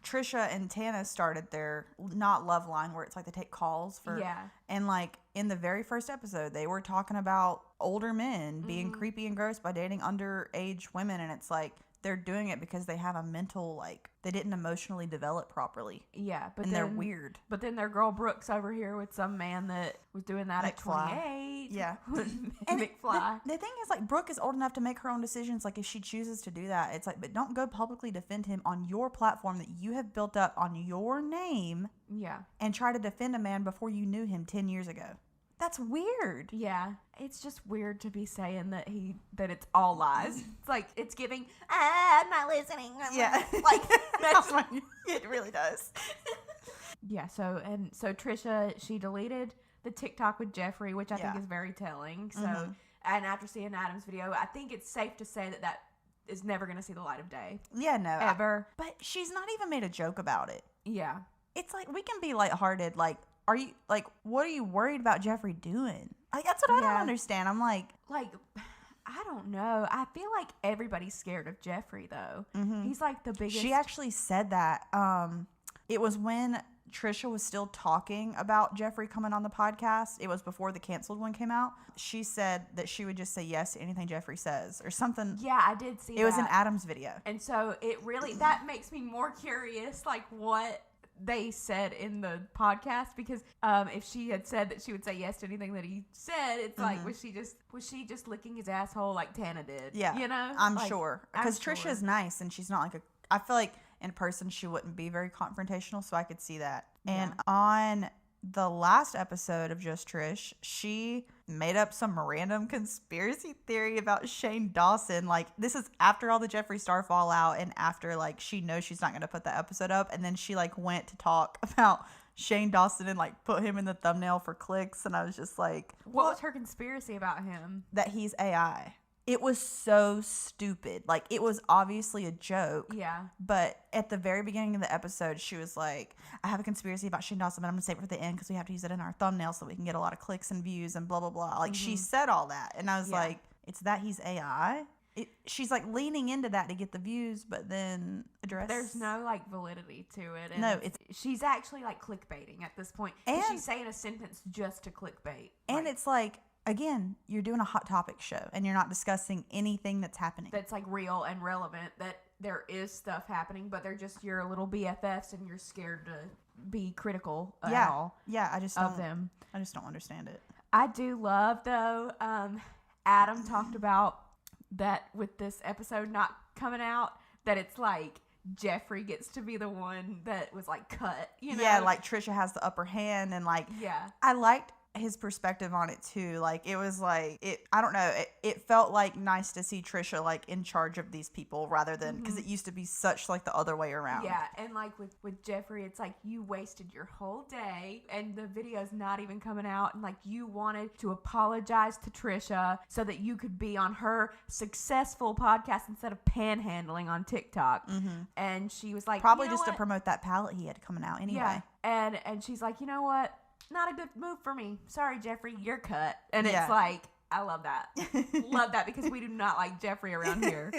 Trisha and Tana started their not love line where it's like they take calls for.
Yeah.
And, like, in the very first episode, they were talking about older men being creepy and gross by dating underage women, and it's like, they're doing it because they have a mental, like, they didn't emotionally develop properly.
Yeah, but
and they're weird.
But then their girl Brooke's over here with some man that was doing that at 28.
Yeah.
And McFly.
The thing is, like, Brooke is old enough to make her own decisions. Like, if she chooses to do that, it's like, but don't go publicly defend him on your platform that you have built up on your name.
Yeah.
And try to defend a man before you knew him 10 years ago. That's weird.
Yeah. It's just weird to be saying that it's all lies. It's like, it's giving, I'm not listening.
Yeah.
Like, that's
it really does.
Yeah. So Trisha, she deleted the TikTok with Jeffree, which I think is very telling. So, and after seeing Adam's video, I think it's safe to say that is never going to see the light of day.
Yeah, no.
Ever.
But she's not even made a joke about it.
Yeah.
It's like, we can be lighthearted, like, what are you worried about Jeffree doing? Like, that's what I don't understand. I'm like,
I don't know. I feel like everybody's scared of Jeffree, though. Mm-hmm. He's like the biggest.
She actually said that. It was when Trisha was still talking about Jeffree coming on the podcast. It was before the canceled one came out. She said that she would just say yes to anything Jeffree says or something.
Yeah, I did see that.
It was in Adam's video.
And so it really, that makes me more curious, like, what they said in the podcast, because if she had said that she would say yes to anything that he said, it's like, was she just licking his asshole like Tana did?
Yeah,
you know,
I'm sure, because Trisha is nice and she's not like I feel like in person she wouldn't be very confrontational, so I could see that. And on the last episode of Just Trish, she made up some random conspiracy theory about Shane Dawson. Like, this is after all the Jeffree Star fallout and after, like, she knows she's not going to put that episode up. And then she, like, went to talk about Shane Dawson and, like, put him in the thumbnail for clicks. And I was just like,
what was her conspiracy about him?
That he's AI. It was so stupid. Like, it was obviously a joke. Yeah. But at the very beginning of the episode, she was like, I have a conspiracy about Shane Dawson, but I'm going to save it for the end because we have to use it in our thumbnail so we can get a lot of clicks and views and blah, blah, blah. Like, she said all that. And I was like, it's that he's AI? She's, like, leaning into that to get the views, but then
there's no, like, validity to it. And
no,
she's actually, like, clickbaiting at this point. And she's saying a sentence just to clickbait.
And it's like, again, you're doing a hot topic show and you're not discussing anything that's happening.
That's like real and relevant, that there is stuff happening, but they're just your little BFFs and you're scared to be critical at all.
Yeah, I just don't understand it.
I do love, though, Adam talked about that with this episode not coming out, that it's like Jeffree gets to be the one that was like cut, you know?
Yeah, like Trisha has the upper hand and like, I liked his perspective on it too. Like, it was like, I don't know, it felt like nice to see Trisha like in charge of these people rather than, because it used to be such like the other way around.
Yeah, and like with Jeffree, it's like you wasted your whole day and the video's not even coming out, and like you wanted to apologize to Trisha so that you could be on her successful podcast instead of panhandling on TikTok. And she was like,
probably just to promote that palette he had coming out anyway.
Yeah, and she's like, you know what? Not a good move for me. Sorry, Jeffree, you're cut. And it's like, I love that. Love that, because we do not like Jeffree around here.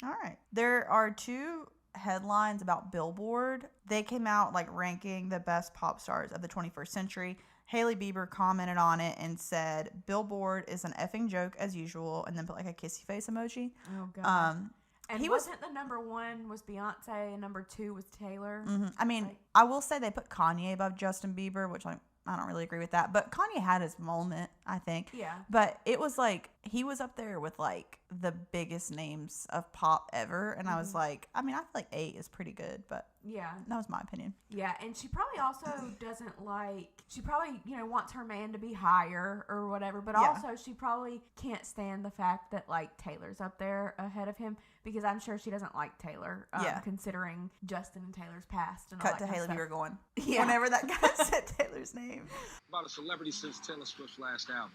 All right. There are 2 headlines about Billboard. They came out like ranking the best pop stars of the 21st century. Hailey Bieber commented on it and said, Billboard is an effing joke as usual, and then put like a kissy face emoji.
Oh, God. And he wasn't the number 1 was Beyonce and number 2 was Taylor.
I mean, I will say they put Kanye above Justin Bieber, which like, I don't really agree with that, but Kanye had his moment. I think.
Yeah.
But it was like, he was up there with like the biggest names of pop ever. And I was like, I mean, I feel like 8 is pretty good, but
yeah,
that was my opinion.
Yeah. And she probably also doesn't like, she probably, you know, wants her man to be higher or whatever, but also she probably can't stand the fact that like Taylor's up there ahead of him, because I'm sure she doesn't like Taylor, considering Justin and Taylor's past. And
Cut to Hailey, we were going. Yeah. Whenever that guy said Taylor's name.
About a celebrity since Taylor Swift's last album.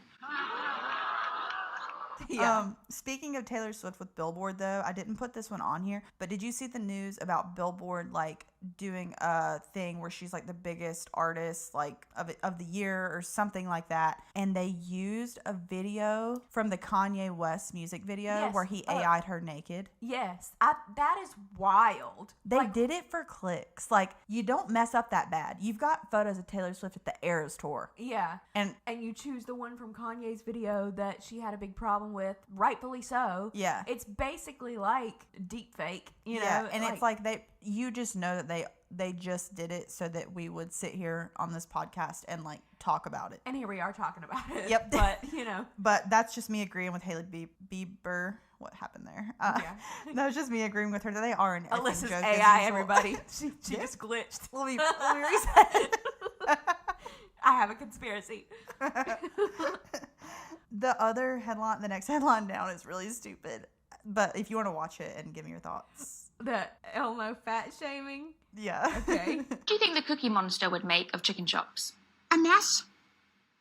Yeah. Speaking of Taylor Swift with Billboard, though, I didn't put this one on here, but did you see the news about Billboard like doing a thing where she's like the biggest artist like of the year or something like that, and they used a video from the Kanye West music video where he AI'd her naked?
Yes, that is wild.
They did it for clicks. Like, you don't mess up that bad. You've got photos of Taylor Swift at the Eras tour.
Yeah,
and
you choose the one from Kanye's video that she had a big problem with, rightfully so.
Yeah,
it's basically like deep fake, you know.
Yeah, and it's like you just know that they just did it so that we would sit here on this podcast and like talk about it.
And here we are talking about it.
Yep.
But, you know.
But that's just me agreeing with Hailey Bieber. What happened there? That was just me agreeing with her that they are an
Alyssa's
joke
AI, everybody. She just glitched.
Let me reset.
I have a conspiracy.
The next headline down is really stupid. But if you want to watch it and give me your thoughts.
The Elmo fat shaming?
Yeah.
Okay.
What do you think the Cookie Monster would make of chicken chops?
A mess.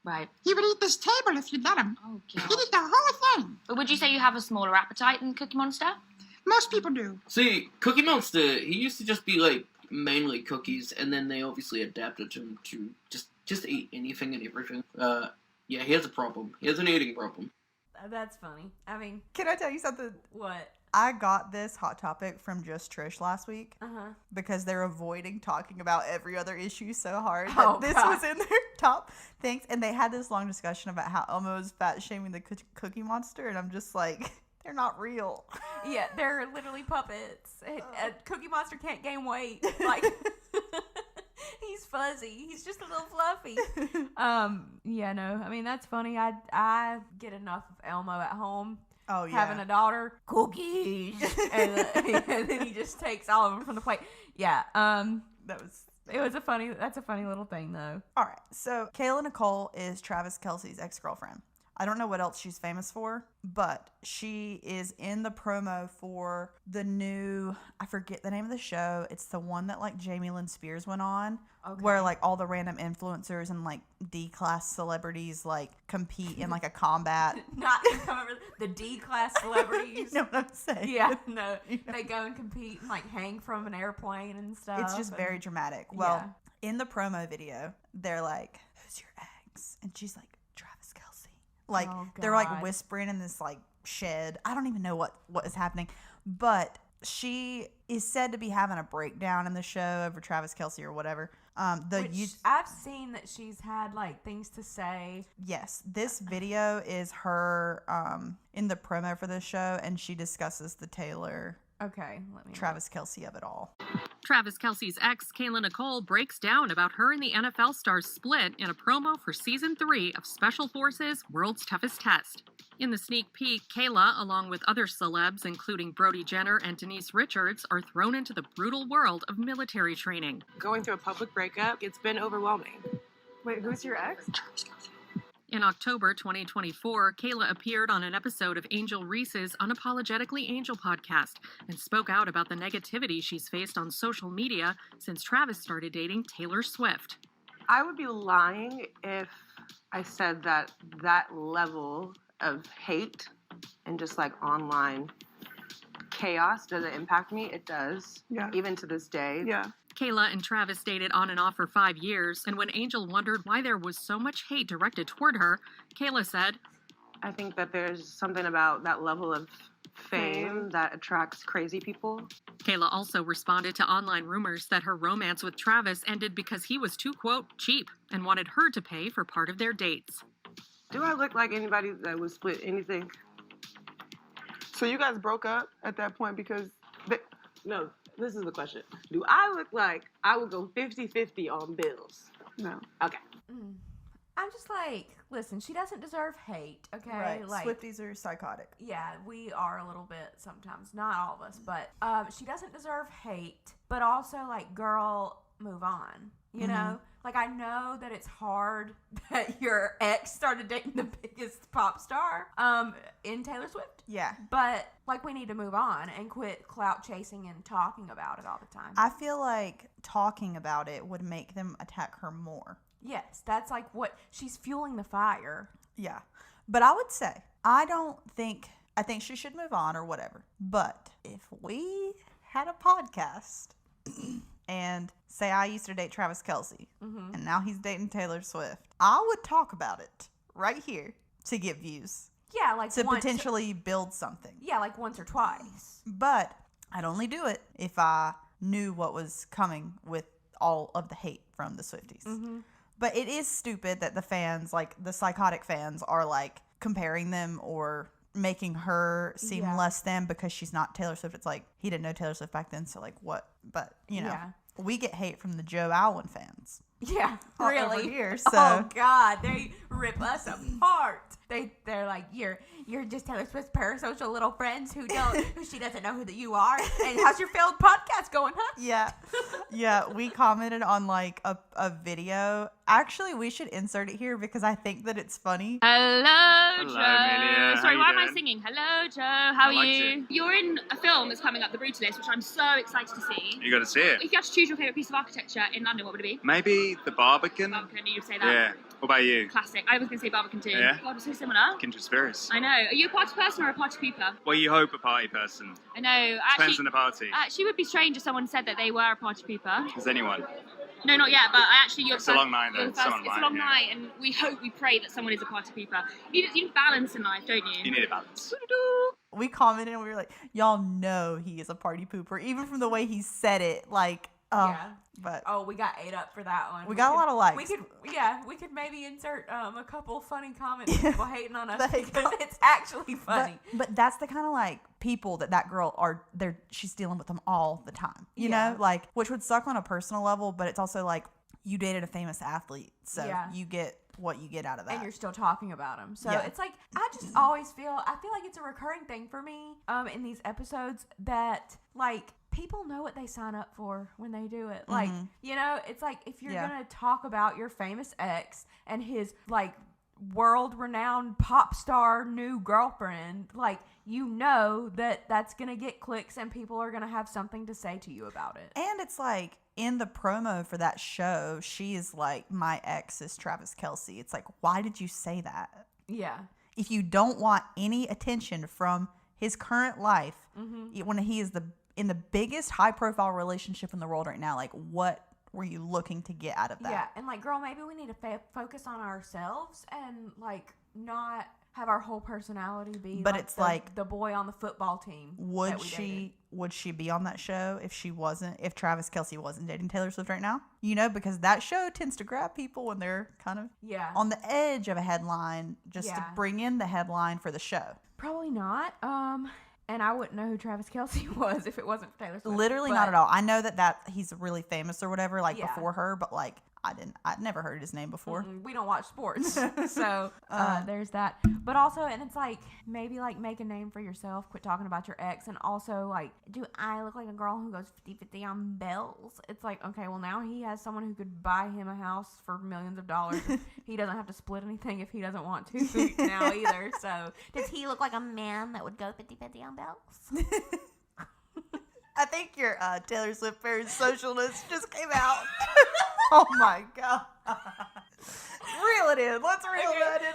Right.
He would eat this table if you'd let him.
Oh,
He'd
God.
eat the whole thing.
But would you say you have a smaller appetite than Cookie Monster?
Most people do.
See, Cookie Monster, he used to just be, like, mainly cookies, and then they obviously adapted him to just eat anything and everything. Yeah, he has a problem. He has an eating problem.
That's funny. I mean...
Can I tell you something?
What?
I got this hot topic from Just Trish last week because they're avoiding talking about every other issue so hard that this was in their top things. And they had this long discussion about how Elmo is fat shaming the Cookie Monster. And I'm just like, they're not real.
Yeah, they're literally puppets. Cookie Monster can't gain weight. Like... He's fuzzy. He's just a little fluffy. Yeah, no. I mean, that's funny. I get enough of Elmo at home.
Oh, yeah.
Having a daughter. Cookies. and then he just takes all of them from the plate. Yeah. That's a funny little thing, though.
All right. So, Kayla Nicole is Travis Kelce's ex-girlfriend. I don't know what else she's famous for, but she is in the promo for the new, I forget the name of the show. It's the one that like Jamie Lynn Spears went on, where like all the random influencers and like D-class celebrities like compete in like a combat.
Not the D-class celebrities.
You know what I'm saying?
Yeah, no. They go and compete and like hang from an airplane and stuff.
It's just very dramatic. Well, in the promo video, they're like, "Who's your ex?" And she's like, Travis Kelce. Like, they're like whispering in this like shed. I don't even know what is happening, but she is said to be having a breakdown in the show over Travis Kelce or whatever.
I've seen that she's had like things to say.
Yes, this video is her in the promo for this show, and she discusses the Travis Kelce of it all.
Travis Kelce's ex, Kayla Nicole, breaks down about her and the NFL star's split in a promo for Season 3 of Special Forces World's Toughest Test. In the sneak peek, Kayla, along with other celebs, including Brody Jenner and Denise Richards, are thrown into the brutal world of military training.
Going through a public breakup, it's been overwhelming. Wait, who's your ex?
Travis Kelce. In October 2024, Kayla appeared on an episode of Angel Reese's Unapologetically Angel podcast and spoke out about the negativity she's faced on social media since Travis started dating Taylor Swift.
I would be lying if I said that level of hate and just like online chaos doesn't impact me. It does. Yeah. Even to this day. Yeah.
Kayla and Travis dated on and off for 5 years, and when Angel wondered why there was so much hate directed toward her, Kayla said,
I think that there's something about that level of fame that attracts crazy people.
Kayla also responded to online rumors that her romance with Travis ended because he was too, quote, cheap, and wanted her to pay for part of their dates.
Do I look like anybody that would split anything?
So you guys broke up at that point because...
No. This is the question. Do I look like I would go 50-50 on bills?
No.
Okay.
I'm just like, listen, she doesn't deserve hate, okay?
Right.
Like,
Swifties are psychotic.
Yeah, we are a little bit sometimes. Not all of us, but she doesn't deserve hate. But also, like, girl, move on. You know? Like, I know that it's hard that your ex started dating the biggest pop star in Taylor Swift.
Yeah.
But, like, we need to move on and quit clout chasing and talking about it all the time.
I feel like talking about it would make them attack her more.
Yes, that's like what she's fueling the fire.
Yeah. But I would say, I think she should move on or whatever. But if we had a podcast and say I used to date Travis Kelce and now he's dating Taylor Swift, I would talk about it right here to get views.
Yeah, like
to potentially build something.
Yeah, like once or twice.
But I'd only do it if I knew what was coming with all of the hate from the Swifties. But it is stupid that the fans, like the psychotic fans, are like comparing them or making her seem less than because she's not Taylor Swift. It's like, he didn't know Taylor Swift back then, so like what? But, you know, we get hate from the Joe Alwyn fans.
Yeah, really.
Over here, so.
Oh, God, they rip us apart. They're like, you're just Taylor Swift's parasocial little friends who she doesn't know who you are. And how's your failed podcast going, huh?
Yeah, we commented on like a video. Actually, we should insert it here because I think that it's funny.
Hello, Joe.
Amelia.
Sorry, why am I
doing?
singing? Hello, Joe. How are you? You're in a film that's coming up, The Brutalist, which I'm so excited to see.
You got to see it.
If you had to choose your favourite piece of architecture in London, what would it be?
Maybe the Barbican.
Barbican, I knew you'd say that.
Yeah. What about you?
Classic. I was going to say Barbican too.
Yeah?
God, we're so similar.
Kindred spirits.
I know. Are you a party person or a party pooper?
Well, you hope a party person.
I know.
Depends on the party.
Actually, it would be strange if someone said that they were a party pooper.
Is anyone?
No, not yet, but you're
It's a long night, though.
It's a long night, and we pray that someone is a party pooper. You need balance in life, don't you?
You need a balance.
We commented and we were like, y'all know he is a party pooper. Even from the way he said it, like, but
we got ate up for that one.
We got a lot of likes.
We could maybe insert a couple funny comments of people hating on us because it's actually funny.
But that's the kind of like people that girl she's dealing with them all the time. You know, like, which would suck on a personal level, but it's also like you dated a famous athlete, so you get what you get out of that.
And you're still talking about him. So it's like, I just always feel like it's a recurring thing for me in these episodes that like people know what they sign up for when they do it. Like, you know, it's like if you're going to talk about your famous ex and his like world-renowned pop star new girlfriend, like, you know that's going to get clicks and people are going to have something to say to you about it.
And it's like, in the promo for that show, she is like, my ex is Travis Kelce. It's like, why did you say that?
Yeah.
If you don't want any attention from his current life, when he is in the biggest high-profile relationship in the world right now, like, what were you looking to get out of that?
Yeah, and like, girl, maybe we need to focus on ourselves and like not have our whole personality be.
But
like
it's like
the boy on the football team.
Would she be on that show if Travis Kelce wasn't dating Taylor Swift right now? You know, because that show tends to grab people when they're kind of on the edge of a headline, just to bring in the headline for the show.
Probably not. And I wouldn't know who Travis Kelce was if it wasn't for Taylor Swift.
Literally not at all. I know that he's really famous or whatever, like before her, but like I'd never heard his name before.
We don't watch sports. So there's that. But also, and it's like, maybe like make a name for yourself, quit talking about your ex, and also like, do I look like a girl who goes 50-50 on bills? It's like, okay, well now he has someone who could buy him a house for millions of dollars. He doesn't have to split anything if he doesn't want to now either. So does he look like a man that would go 50-50 on bills?
I think your Taylor Swift parasocialness just came out. Oh my god. Reel it in. Let's reel that in.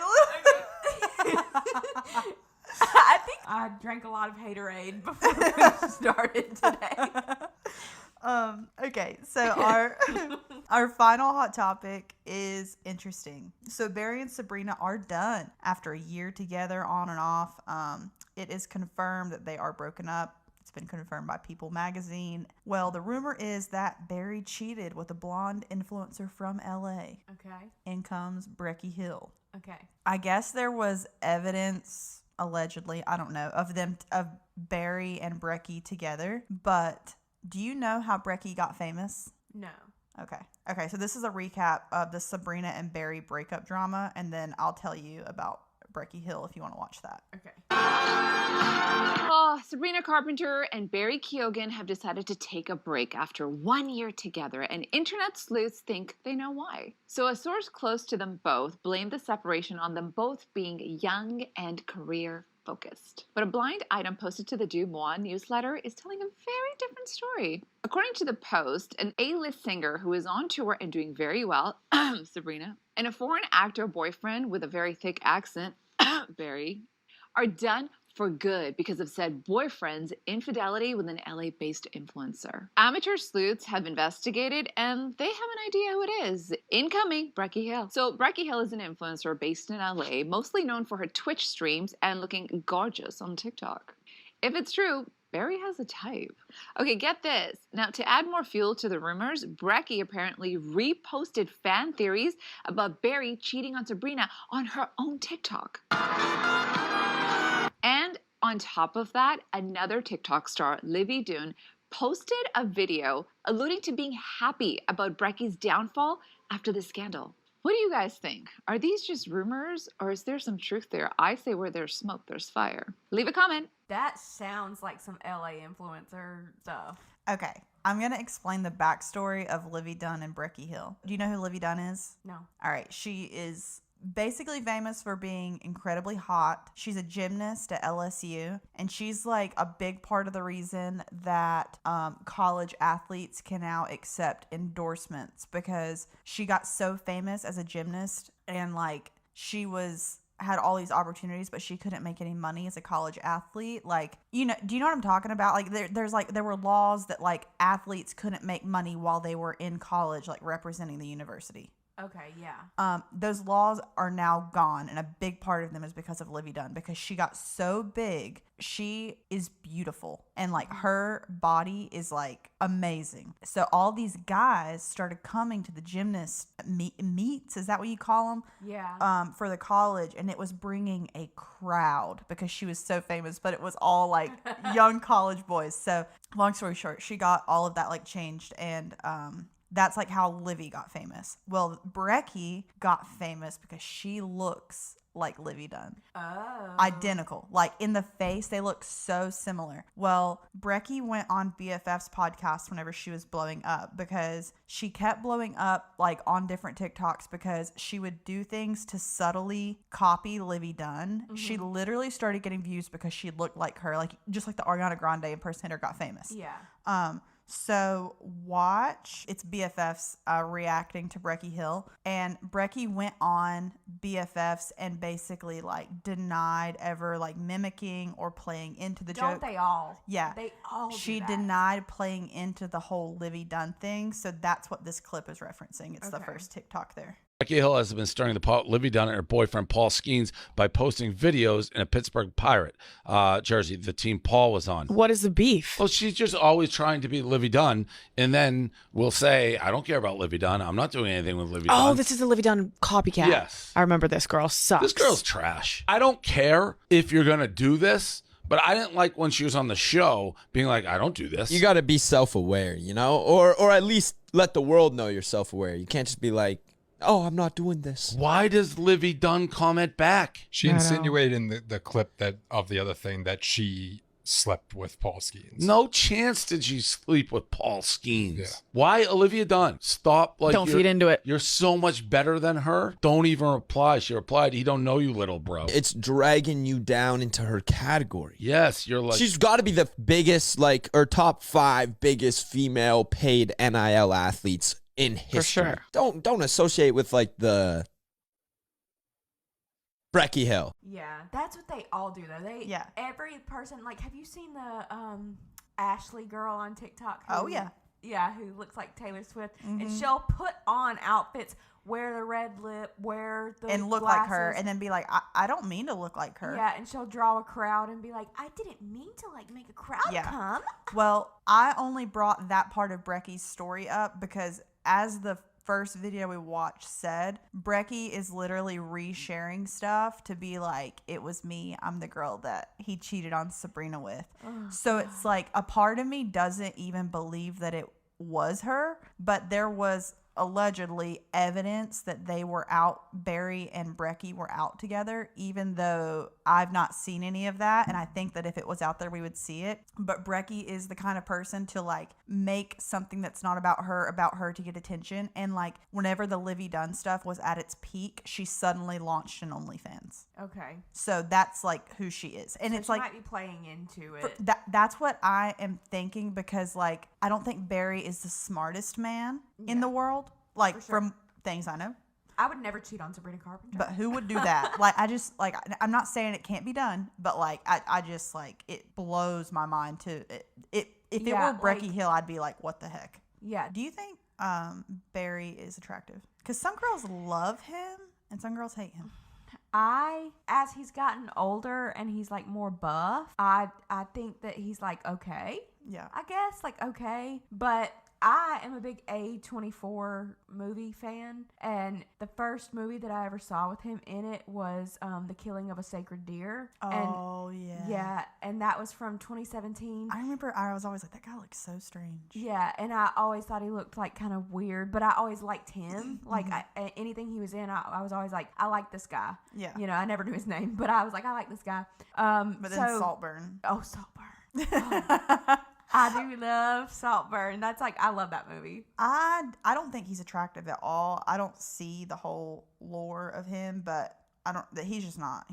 I think I drank a lot of Haterade before we started today.
Okay, so our final hot topic is interesting. So Barry and Sabrina are done after a year together, on and off. It is confirmed that they are broken up. It's been confirmed by People magazine. Well, the rumor is that Barry cheated with a blonde influencer from LA.
Okay.
In comes Breckie Hill.
Okay.
I guess there was evidence, allegedly, I don't know, of Barry and Breckie together. But do you know how Breckie got famous?
No.
Okay, so this is a recap of the Sabrina and Barry breakup drama, and then I'll tell you about Breckie Hill if you want to watch that.
Okay.
Oh, Sabrina Carpentar and Barry Keoghan have decided to take a break after 1 year together, and internet sleuths think they know why. So a source close to them both blamed the separation on them both being young and career-focused. But a blind item posted to the Du Mois newsletter is telling a very different story. According to the Post, an A-list singer who is on tour and doing very well, Sabrina, and a foreign actor boyfriend with a very thick accent, Barry, are done for good because of said boyfriend's infidelity with an LA-based influencer. Amateur sleuths have investigated, and they have an idea who it is. Incoming, Breckie Hill. So Breckie Hill is an influencer based in LA, mostly known for her Twitch streams and looking gorgeous on TikTok. If it's true, Barry has a type. Okay, get this. Now, to add more fuel to the rumors, Breckie apparently reposted fan theories about Barry cheating on Sabrina on her own TikTok. And on top of that, another TikTok star, Livy Dunne, posted a video alluding to being happy about Breckie's downfall after the scandal. What do you guys think? Are these just rumors, or is there some truth there? I say where there's smoke, there's fire. Leave a comment.
That sounds like some LA influencer stuff.
Okay, I'm going to explain the backstory of Livy Dunne and Breckie Hill. Do you know who Livy Dunne is?
No.
All right, she is basically famous for being incredibly hot. She's a gymnast at LSU, and she's like a big part of the reason that college athletes can now accept endorsements, because she got so famous as a gymnast, and like she had all these opportunities, but she couldn't make any money as a college athlete. Like, you know, do you know what I'm talking about? Like there were laws that like athletes couldn't make money while they were in college, like representing the university.
Okay, yeah.
Those laws are now gone, and a big part of them is because of Livy Dunne, because she got so big. She is beautiful, and like her body is like amazing. So all these guys started coming to the gymnast meets. Is that what you call them?
Yeah.
For the college, and it was bringing a crowd because she was so famous, but it was all like young college boys. So long story short, she got all of that like changed, and that's like how Livy got famous. Well, Breckie got famous because she looks like Livy Dunne.
Oh.
Identical. Like in the face, they look so similar. Well, Breckie went on BFF's podcast whenever she was blowing up, because she kept blowing up like on different TikToks because she would do things to subtly copy Livy Dunne. Mm-hmm. She literally started getting views because she looked like her, like just like the Ariana Grande impersonator got famous.
Yeah.
So watch, it's BFFs reacting to Breckie Hill, and Breckie went on BFFs and basically like denied ever like mimicking or playing into the joke.
Don't they all?
Yeah.
They all do
She
that.
denied playing into the whole Livy Dunne thing, so that's what this clip is referencing. It's the first TikTok there.
Breckie Hill has been stirring the pot Livy Dunne and her boyfriend Paul Skeens by posting videos in a Pittsburgh Pirate jersey, the team Paul was on.
What is the beef?
Well, she's just always trying to be Livy Dunne, and then will say, I don't care about Livy Dunne. I'm not doing anything with Livy Dunne.
Oh, this is a Livy Dunne copycat.
Yes.
I remember this girl sucks.
This girl's trash. I don't care if you're going to do this, but I didn't like when she was on the show being like, I don't do this.
You got to be self-aware, you know? Or at least let the world know you're self-aware. You can't just be like, oh, I'm not doing this.
Why does Livy Dunne comment back?
She insinuated in the clip that of the other thing that she slept with Paul Skeens.
No chance did she sleep with Paul Skeens.
Yeah.
Why Olivia Dunne? Stop. Like,
don't feed into it.
You're so much better than her. Don't even reply. She replied, he don't know you, little bro.
It's dragging you down into her category.
Yes, you're like...
She's got to be the biggest, like, or top 5 biggest female paid NIL athletes in history.
For sure.
Don't associate with like the Breckie Hill.
Yeah, that's what they all do though. Every person, like, have you seen the Ashley girl on TikTok?
Oh yeah.
Yeah, who looks like Taylor Swift,
Mm-hmm.
and she'll put on outfits, wear the red lip, wear the
and look
glasses,
like her, and then be like, I don't mean to look like her.
Yeah, and she'll draw a crowd and be like, I didn't mean to like make a crowd come.
Well, I only brought that part of Breckie's story up because as the first video we watched said, Breckie is literally resharing stuff to be like, it was me, I'm the girl that he cheated on Sabrina with. So it's like a part of me doesn't even believe that it was her, but there was allegedly evidence that they were out, Barry and Breckie were out together, even though I've not seen any of that, and I think that if it was out there we would see it. But Breckie is the kind of person to like make something that's not about her to get attention, and like whenever the Livy Dunn stuff was at its peak, she suddenly launched an OnlyFans.
Okay.
So that's like who she is, and
so
it's
she
like
might be playing into it.
That's what I am thinking, because like I don't think Barry is the smartest man in the world. Like, from things I know.
I would never cheat on Sabrina Carpentar.
But who would do that? Like, I just, like, I'm not saying it can't be done, but, like, I just, like, it blows my mind to, if it were Breckie Hill, I'd be like, what the heck?
Yeah.
Do you think Barry is attractive? Because some girls love him, and some girls hate him.
As he's gotten older and he's, like, more buff, I think that he's, like, okay.
Yeah.
I guess, like, okay. But I am a big A24 movie fan, and the first movie that I ever saw with him in it was The Killing of a Sacred Deer.
Oh, yeah.
Yeah, and that was from 2017.
I remember I was always like, that guy looks so strange.
Yeah, and I always thought he looked, like, kind of weird, but I always liked him. Like, anything he was in, I was always like, I like this guy.
Yeah.
You know, I never knew his name, but I was like, I like this guy.
But then Saltburn.
Oh, Saltburn. Oh. I do love Saltburn. That's like, I love that movie.
I don't think he's attractive at all. I don't see the whole lore of him, but he's just not.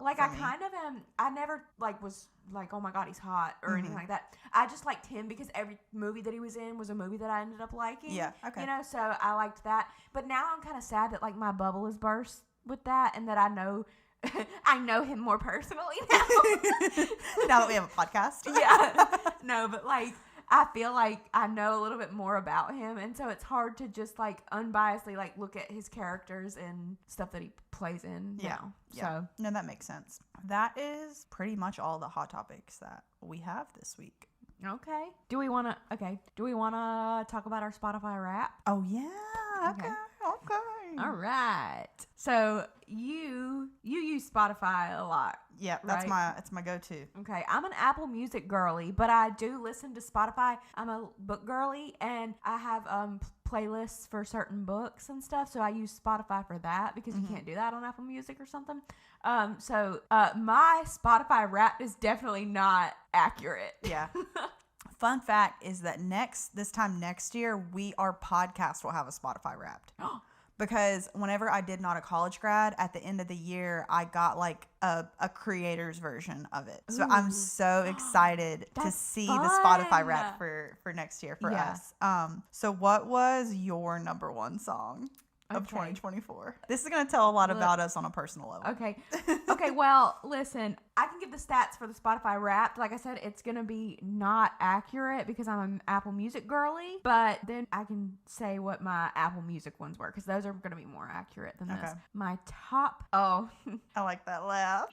Like, I kind of am, I never like was like, oh my God, he's hot or anything like that. I just liked him because every movie that he was in was a movie that I ended up liking.
Yeah, okay.
You know, so I liked that. But now I'm kind of sad that like my bubble is burst with that, and that I know him more personally now.
Now that we have a podcast.
Yeah. No, but like, I feel like I know a little bit more about him, and so it's hard to just like unbiasedly like look at his characters and stuff that he plays in now.
Yeah.
So
no, that makes sense. That is pretty much all the hot topics that we have this week.
Okay. Do we want to talk about our Spotify Wrap?
Oh yeah. Okay.
All right. So you use Spotify a lot.
Yeah,
right?
that's my go-to.
Okay, I'm an Apple Music girly, but I do listen to Spotify. I'm a book girly, and I have playlists for certain books and stuff, so I use Spotify for that, because you can't do that on Apple Music or something. So my Spotify Wrapped is definitely not accurate.
Yeah. Fun fact is that this time next year, our podcast will have a Spotify Wrapped. Because whenever I did Not a College Grad, at the end of the year, I got like a creator's version of it. So I'm so excited to see the Spotify Wrap for next year for us. So what was your number one song of 2024? This is going to tell a lot about us on a personal level.
Okay, well, listen, I can give the stats for the Spotify Wrapped. Like I said, it's going to be not accurate because I'm an Apple Music girly, but then I can say what my Apple Music ones were, because those are going to be more accurate than this. My top,
I like that laugh.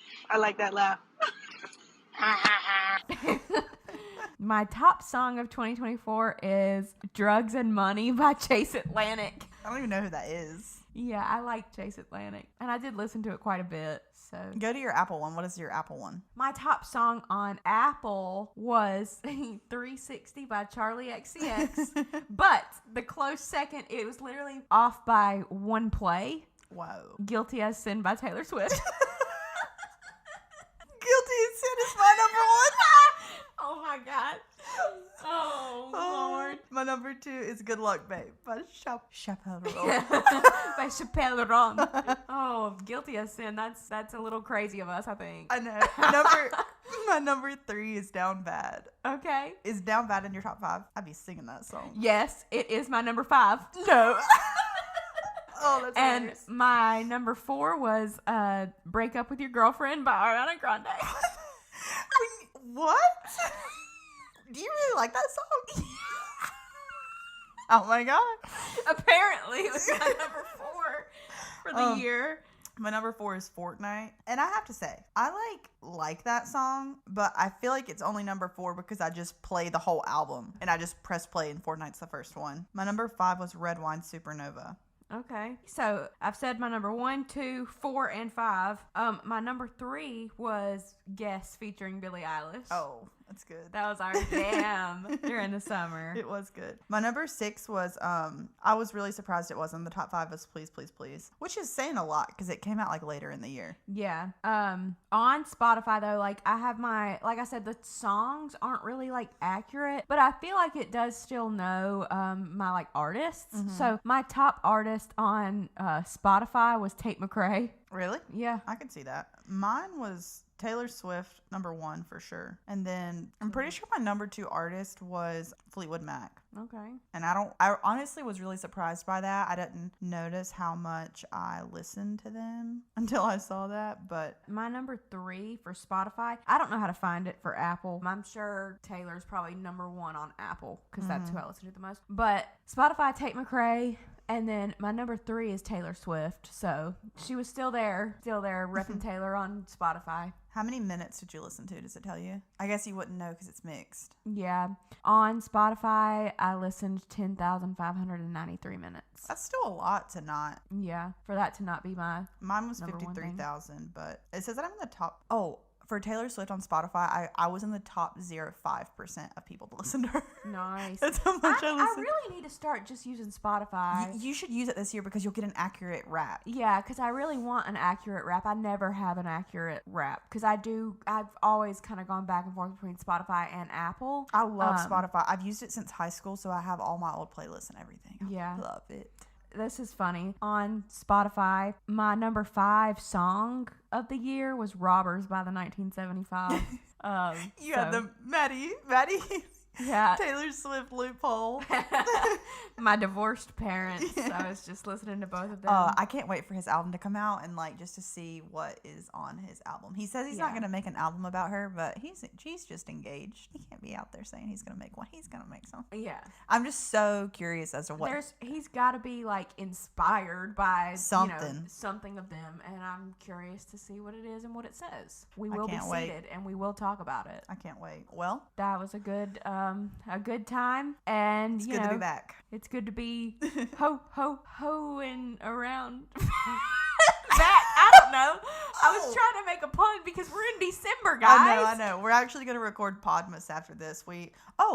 My top song of 2024 is Drugs and Money by Chase Atlantic.
I don't even know who that is.
Yeah, I like Chase Atlantic, and I did listen to it quite a bit. So
go to your Apple one. What is your Apple one?
My top song on Apple was 360 by Charlie XCX, but the close second, it was literally off by one play.
Whoa.
Guilty as Sin by Taylor Swift.
Guilty as Sin is my number one.
Oh my God. Oh, Lord.
My number two is Good Luck Babe by Chappelle Roan.
By Chappelle Roan. Oh, Guilty as Sin. That's a little crazy of us, I think.
I know. My number three is Down Bad.
Okay.
Is Down Bad in your top five? I'd be singing that song.
Yes, it is my number 5.
No. Oh, that's hilarious.
And my number 4 was Break Up With Your Girlfriend by Ariana Grande.
What? Do you really like that song? Oh my God.
Apparently, it was my number 4 for the year.
My number 4 is Fortnite. And I have to say, I like that song, but I feel like it's only number 4 because I just play the whole album and I just press play and Fortnite's the first one. My number 5 was Red Wine Supernova.
Okay. So I've said my number 1, 2, 4, and 5. My number 3 was Guess featuring Billie Eilish.
Oh, that's good.
That was our jam during the summer.
It was good. My number 6 was, I was really surprised it wasn't. The top 5 was Please, Please, Please, which is saying a lot because it came out like later in the year.
Yeah. On Spotify though, like I have like I said, the songs aren't really like accurate, but I feel like it does still know my like artists.
Mm-hmm.
So my top artist on Spotify was Tate McRae.
Really?
Yeah.
I can see that. Mine was Taylor Swift, number 1 for sure. And then I'm pretty sure my number 2 artist was Fleetwood Mac.
Okay.
And I honestly was really surprised by that. I didn't notice how much I listened to them until I saw that. But
my number 3 for Spotify, I don't know how to find it for Apple. I'm sure Taylor's probably number 1 on Apple because that's who I listen to the most. But Spotify, Tate McRae. And then my number 3 is Taylor Swift. So she was still there repping Taylor on Spotify.
How many minutes did you listen to? Does it tell you? I guess you wouldn't know because it's mixed.
Yeah. On Spotify, I listened to 10,593 minutes.
That's still a lot to not.
Yeah. For that to not be mine
was 53,000, but it says that I'm in the top. Oh, for Taylor Swift on Spotify, I was in the top 0.5% of people to listen to her.
Nice.
That's how much I listen.
I really need to start just using Spotify.
You should use it this year because you'll get an accurate rap.
Yeah, because I really want an accurate rap. I never have an accurate rap because I've always kind of gone back and forth between Spotify and Apple.
I love Spotify. I've used it since high school, so I have all my old playlists and everything.
Yeah.
Love it.
This is funny. On Spotify, my number 5 song of the year was Robbers by the 1975.
You had the Maddie.
Yeah.
Taylor Swift loophole.
My divorced parents. So I was just listening to both of them.
I can't wait for his album to come out and like just to see what is on his album. He says he's not going to make an album about her, but he's just engaged. He can't be out there saying he's going to make one. He's going to make something.
Yeah.
I'm just so curious as to what.
He's got to be like inspired by
something.
Something of them, and I'm curious to see what it is and what it says. We will be seated and we will talk about it.
I can't wait. Well,
that was a good time, and
it's good to be back.
It's good to be hoeing around back. I don't know. I was trying to make a pun because we're in December, guys.
I know. We're actually going to record Podmas after this.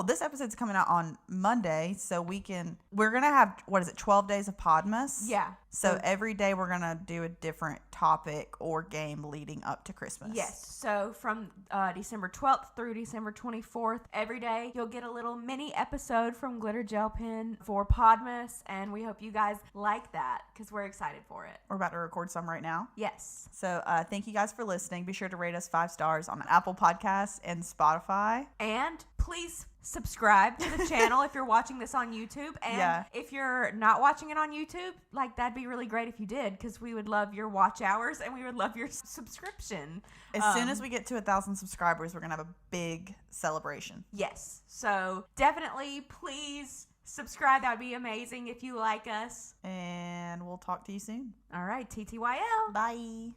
This episode's coming out on Monday, so we're going to have, 12 days of Podmas?
Yeah.
So every day we're going to do a different topic or game leading up to Christmas.
Yes. So from December 12th through December 24th, every day you'll get a little mini episode from Glitter Gel Pen for Podmas, and we hope you guys like that because we're excited for it.
We're about to record some right now.
Yes.
So thank you guys for listening. Be sure to rate us 5 stars on Apple Podcasts and Spotify.
And please subscribe to the channel if you're watching this on YouTube. And if you're not watching it on YouTube, that'd be really great if you did, because we would love your watch hours and we would love your subscription.
As soon as we get to 1,000 subscribers, we're going to have a big celebration.
Yes. So definitely please subscribe. That would be amazing if you like us.
And we'll talk to you soon.
All right. TTYL.
Bye.